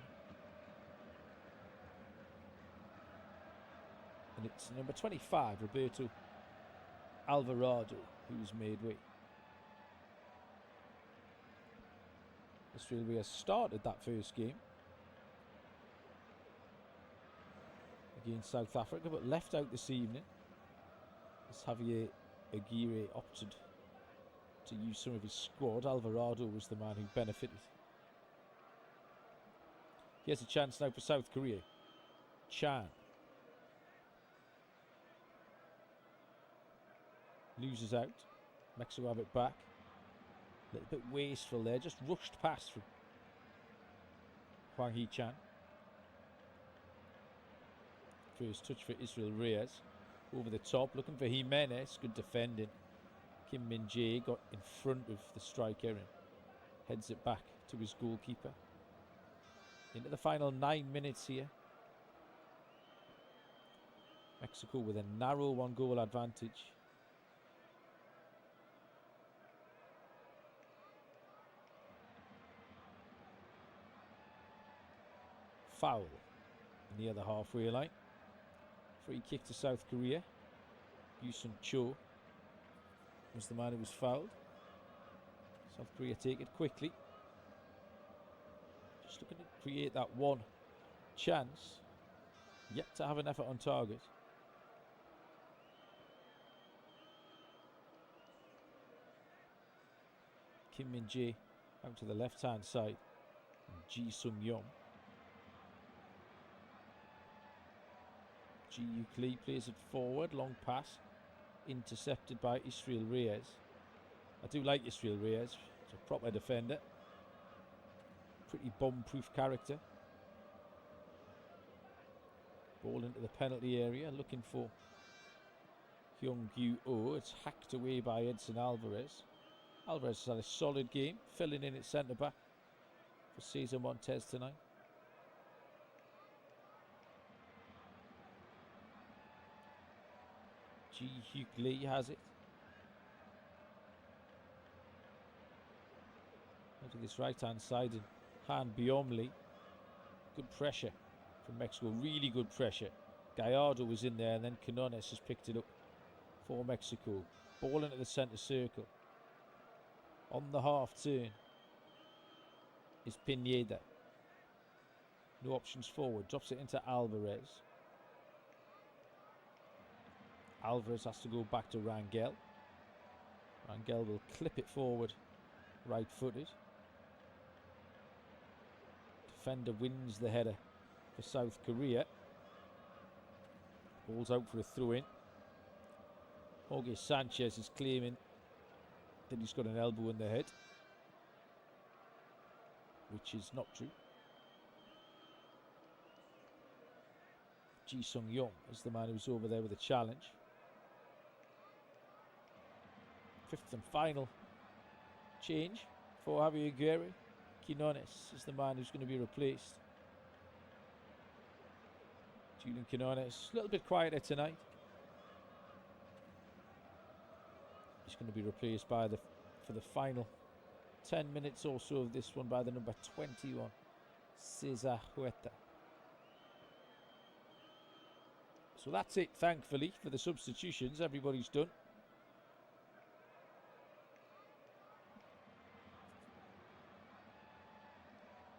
And it's number 25, Roberto Alvarado, who's made way. Israel Reyes started that first game against South Africa, but left out this evening. as Javier Aguirre opted to use some of his squad. Alvarado was the man who benefited. Here's a chance now for South Korea. Chan. Loses out. Mexico have it back. A little bit wasteful there. Just rushed past from Hwang Hee-chan. First touch for Israel Reyes. Over the top, looking for Jimenez. Good defending. Kim Min-jae got in front of the striker and heads it back to his goalkeeper. Into the final 9 minutes here. Mexico with a narrow 1-goal advantage. Foul near the halfway line. Free kick to South Korea. Yusun Cho was the man who was fouled. South Korea take it quickly. Just looking to create that one chance. Yet to have an effort on target. Kim Min-jae out to the left-hand side. Ji Sung-yong. Ji Uk-lee plays it forward. Long pass. Intercepted by Israel Reyes. I do like Israel Reyes. He's a proper defender. Pretty bomb-proof character. Ball into the penalty area. Looking for Hyung-gyu-oh. It's hacked away by Edson Alvarez. Alvarez has had a solid game. Filling in at centre-back for Cesar Montes tonight. Ji Hyuk-lee has it. Out to this right-hand side, and Han Byom-lee. Good pressure from Mexico, really good pressure. Gallardo was in there, and then Quinones has picked it up for Mexico. Ball into the centre circle. On the half turn is Pineda. No options forward, drops it into Alvarez. Alvarez has to go back to Rangel. Rangel will clip it forward, right-footed. Defender wins the header for South Korea. Ball's out for a throw-in. Jorge Sanchez is claiming that he's got an elbow in the head, which is not true. Ji Sung-yong is the man who's over there with a challenge. Fifth and final change for Javier Aguirre. Quinones is the man who's going to be replaced. Julian Quinones, a little bit quieter tonight. He's going to be replaced by for the final 10 minutes or so of this one by the number 21, Cesar Huerta. So that's it, thankfully, for the substitutions. Everybody's done.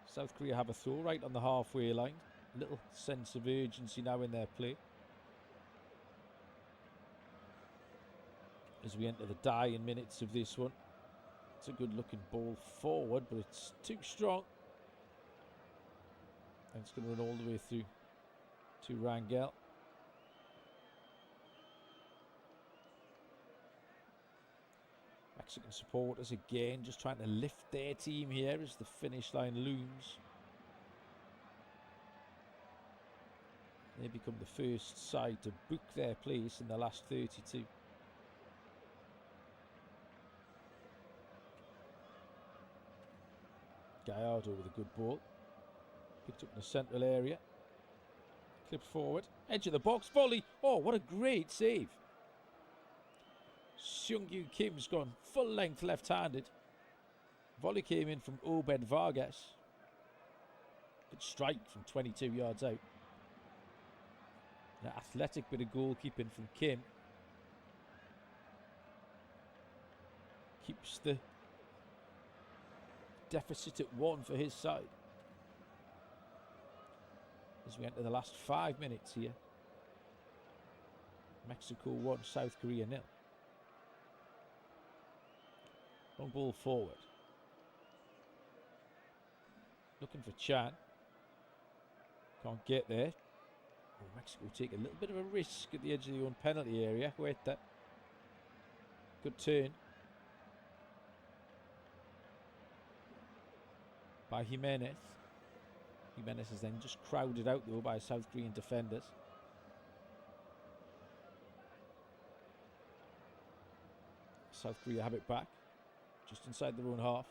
South Korea have a throw right on the halfway line. Little sense of urgency now in their play. As we enter the dying minutes of this one. It's a good looking ball forward, but it's too strong. And it's going to run all the way through to Rangel. Mexican supporters again just trying to lift their team here as the finish line looms. They become the first side to book their place in the last 32. Gallardo with a good ball. Picked up in the central area. Clipped forward. Edge of the box. Volley. Oh, what a great save. Seung-Yu Kim's gone full length left-handed. Volley came in from Obed Vargas. Good strike from 22 yards out. An athletic bit of goalkeeping from Kim. Keeps the deficit at 1 for his side. As we enter the last 5 minutes here. Mexico 1, South Korea 0. Long ball forward. Looking for Chan. Can't get there. Oh, Mexico take a little bit of a risk at the edge of the own penalty area. Huerta. Good turn. By Jimenez. Jimenez is then just crowded out though by South Korean defenders. South Korea have it back. Just inside their own half.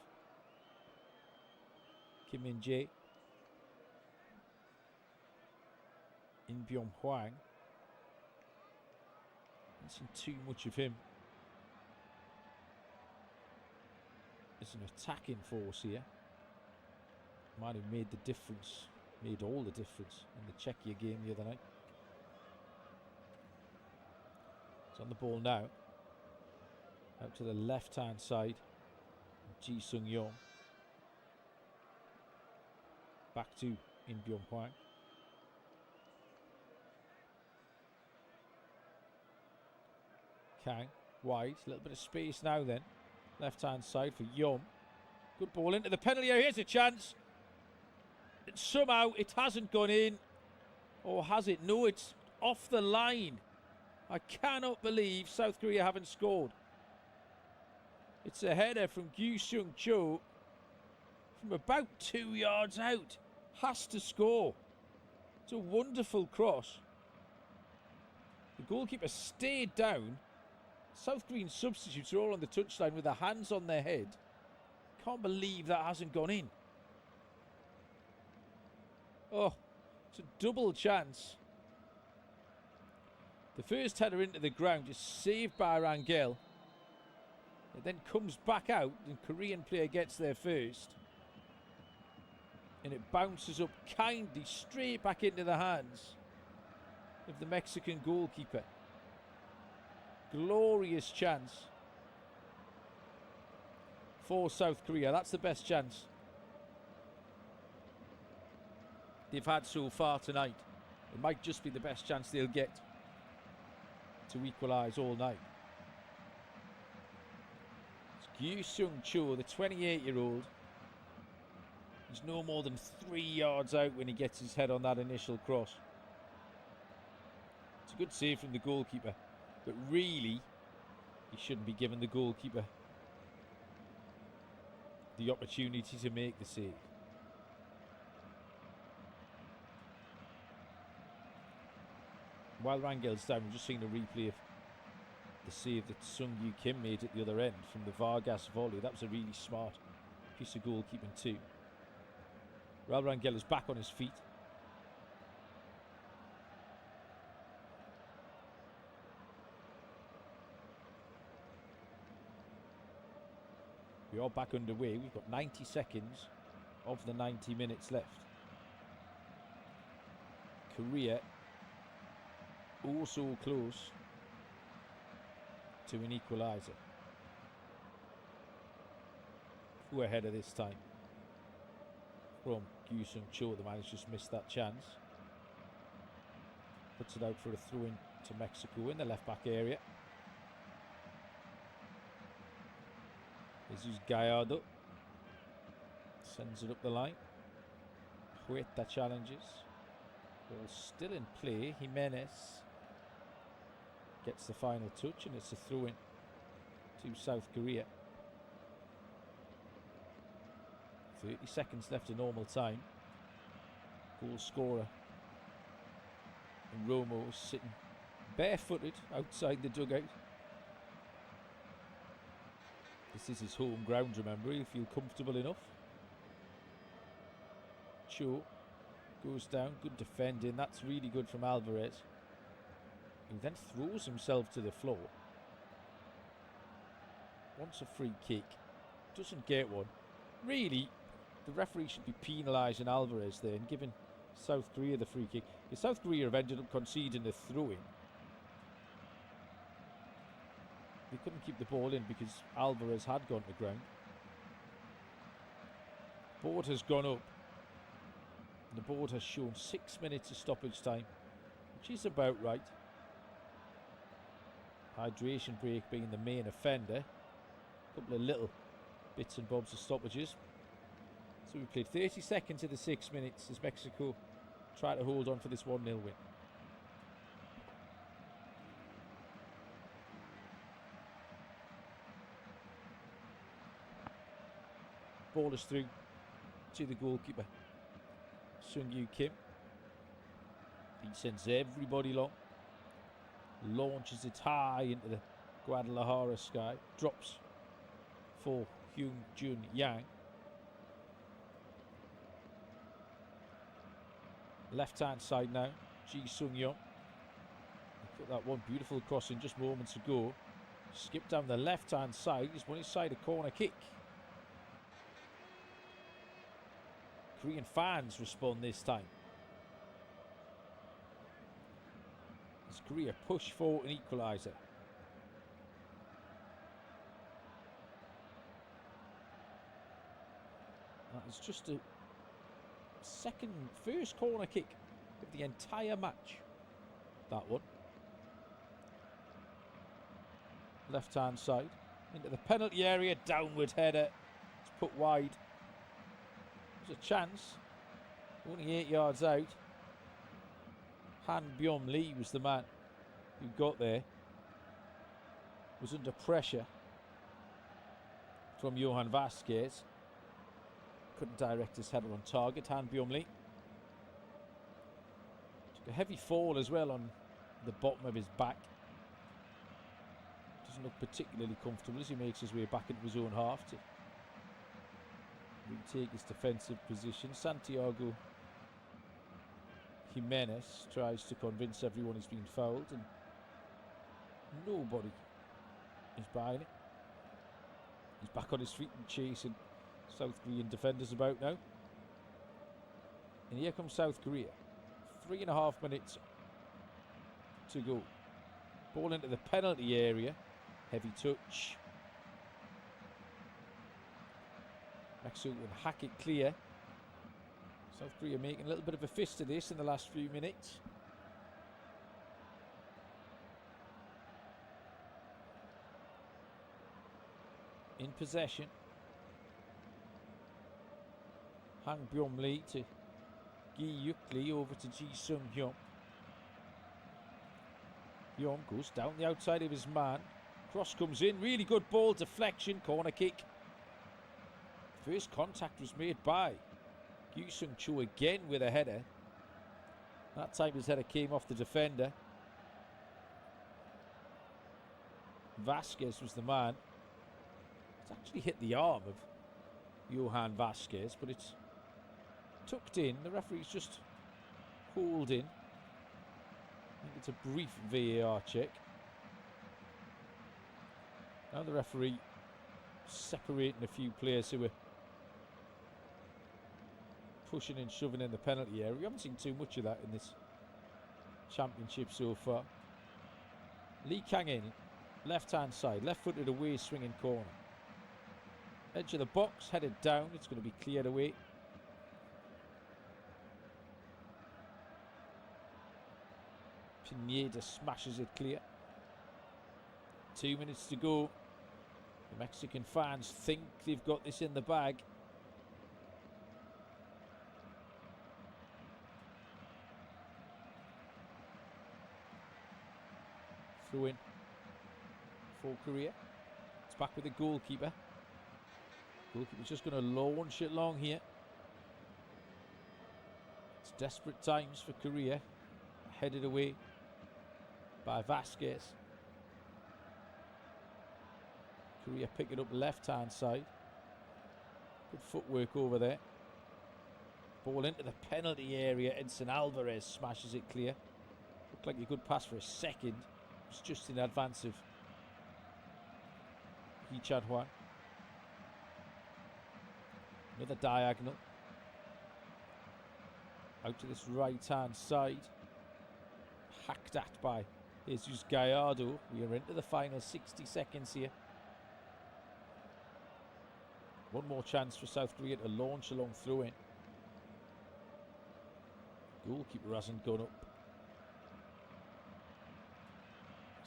Kim Min-jae. In Byung-hwang. Haven't seen too much of him. It's an attacking force here. Might have made the difference, made all the difference in the Czechia game the other night. It's on the ball now. Out to the left-hand side. Ji Sung-yong. Back to In Byung-hwang. Kang, wide, a little bit of space now then. Left-hand side for Yum. Good ball into the penalty area, here's a chance. And somehow it hasn't gone in. Or has it? No, it's off the line. I cannot believe South Korea haven't scored. It's a header from Gyu Seung Cho from about 2 yards out. Has to score. It's a wonderful cross. The goalkeeper stayed down. South Korean substitutes are all on the touchline with their hands on their head. Can't believe that hasn't gone in. Oh, it's a double chance. The first header into the ground is saved by Rangel. It then comes back out and Korean player gets there first. And it bounces up kindly straight back into the hands of the Mexican goalkeeper. Glorious chance for South Korea. That's the best chance they've had so far tonight. It might just be the best chance they'll get to equalise all night. It's Gyu Seung Cho, the 28-year-old. He's no more than 3 yards out when he gets his head on that initial cross. It's a good save from the goalkeeper, but really, he shouldn't be giving the goalkeeper the opportunity to make the save. While Rangel's down, we've just seen a replay of the save that Sung Yu Kim made at the other end from the Vargas volley. That was a really smart piece of goalkeeping too. Raul Rangel is back on his feet. We are back underway. We've got 90 seconds of the 90 minutes left. Korea also close to an equaliser. Who ahead of this time? From Gyu Seung Cho, the man has just missed that chance. Puts it out for a throw-in to Mexico in the left-back area. Jesus Gallardo sends it up the line. Huerta challenges. Ball still in play. Jimenez gets the final touch, and it's a throw-in to South Korea. 30 seconds left of normal time. Goal scorer and Romo is sitting barefooted outside the dugout. This is his home ground, remember. He'll feel comfortable enough. Cho goes down. Good defending. That's really good from Alvarez. He then throws himself to the floor. Wants a free kick. Doesn't get one. Really, the referee should be penalising Alvarez there and giving South Korea the free kick. Because South Korea have ended up conceding a throw-in. They couldn't keep the ball in because Alvarez had gone to ground. Board has gone up. The board has shown 6 minutes of stoppage time, which is about right. Hydration break being the main offender. A couple of little bits and bobs of stoppages. So we played 30 seconds of the 6 minutes as Mexico try to hold on for this 1-0 win. Ball is through to the goalkeeper, Sung-Yu Kim. He sends everybody long. Launches it high into the Guadalajara sky. Drops for Hyun Jun Yang. Left hand side now, Ji Sung Yong. Put that one beautiful crossing just moments ago. Skipped down the left hand side. He's won his side a corner kick. Korean fans respond this time. As Korea push for an equaliser. That is just a first corner kick of the entire match. That one. Left hand side into the penalty area, downward header. It's put wide. There's a chance. Only 8 yards out. Han Byom Lee was the man who got there. Was under pressure from Johan Vasquez. Couldn't direct his header on target. Han Byom Lee took a heavy fall as well on the bottom of his back. Doesn't look particularly comfortable as he makes his way back into his own half to retake his defensive position. Santiago Jimenez tries to convince everyone he's been fouled, and nobody is buying it. He's back on his feet and chasing South Korean defenders about now. And here comes South Korea. 3.5 minutes to go. Ball into the penalty area. Heavy touch. Mexico will hack it clear. South Korea making a little bit of a fist of this in the last few minutes. In possession. Han Byom Lee to Gi Yuk Lee, over to Ji Sung Hyun. Hyun goes down the outside of his man. Cross comes in, really good ball deflection, corner kick. First contact was made by Gyu Sung Cho again with a header. That time his header came off the defender. Vasquez was the man. It's actually hit the arm of Johan Vasquez, but it's tucked in. The referee's just pulled in. I think it's a brief VAR check. Now the referee separating a few players who were pushing and shoving in the penalty area. We haven't seen too much of that in this championship so far. Lee Kang-in, left hand side, left footed away, swinging corner. Edge of the box, headed down. It's going to be cleared away. Pineda smashes it clear. 2 minutes to go. The Mexican fans think they've got this in the bag. Throw in for Korea. It's back with the goalkeeper. Goalkeeper's just going to launch it long here. It's desperate times for Korea. Headed away by Vasquez. Korea pick it up left hand side. Good footwork over there. Ball into the penalty area. Edson Alvarez smashes it clear. Looked like a good pass for a second. It's just in advance of Hee Chan Hwan. Another diagonal. Out to this right hand side. Hacked at by Jesus Gallardo. We are into the final 60 seconds here. One more chance for South Korea to launch along through in. Goalkeeper hasn't gone up.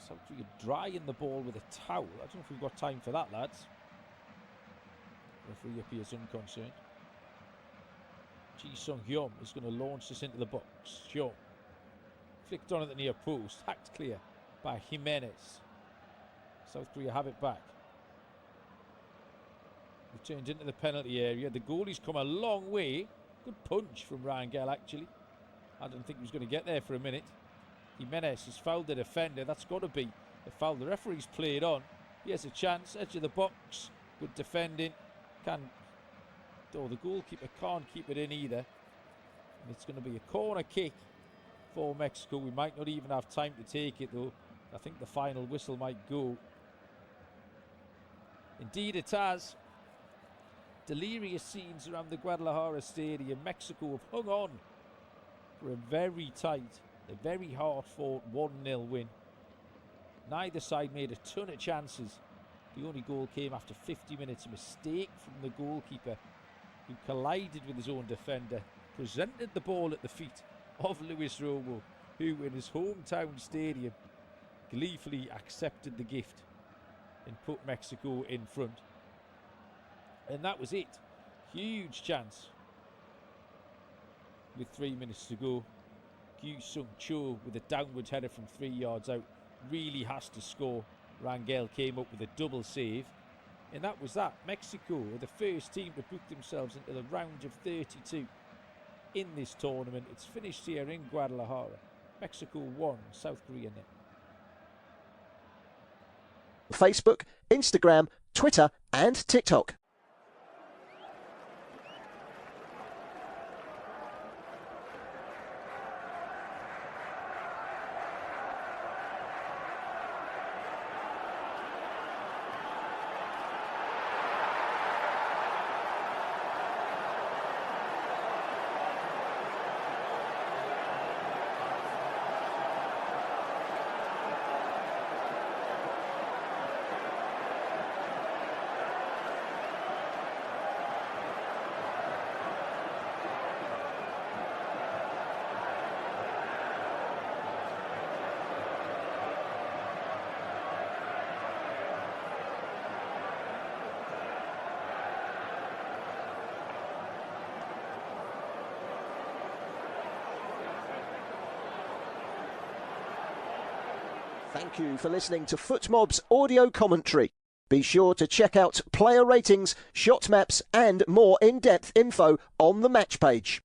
South Korea drying the ball with a towel. I don't know if we've got time for that, lads. Referee appears unconcerned. Ji Sung-hyun is going to launch this into the box. Hyun flicked on at the near post. Hacked clear by Jimenez. South Korea have it back. Returned into the penalty area. The goalie's come a long way. Good punch from Rangel, actually. I didn't think he was going to get there for a minute. Jimenez has fouled the defender. That's got to be a foul. The referee's played on. He has a chance. Edge of the box. Good defending. The goalkeeper can't keep it in either. And it's going to be a corner kick for Mexico. We might not even have time to take it, though. I think the final whistle might go. Indeed it has. Delirious scenes around the Guadalajara Stadium. Mexico have hung on for a very tight, a very hard-fought 1-0 win. Neither side made a ton of chances. The only goal came after 50 minutes. A mistake from the goalkeeper, who collided with his own defender, presented the ball at the feet of Luis Romo, who in his hometown stadium gleefully accepted the gift and put Mexico in front. And that was it. Huge chance with 3 minutes to go. Kyu Sung Cho with a downward header from 3 yards out really has to score. Rangel came up with a double save. And that was that. Mexico are the first team to book themselves into the round of 32 in this tournament. It's finished here in Guadalajara. Mexico 1, South Korea 0. Facebook, Instagram, Twitter and TikTok. Thank you for listening to FootMob's audio commentary. Be sure to check out player ratings, shot maps and more in-depth info on the match page.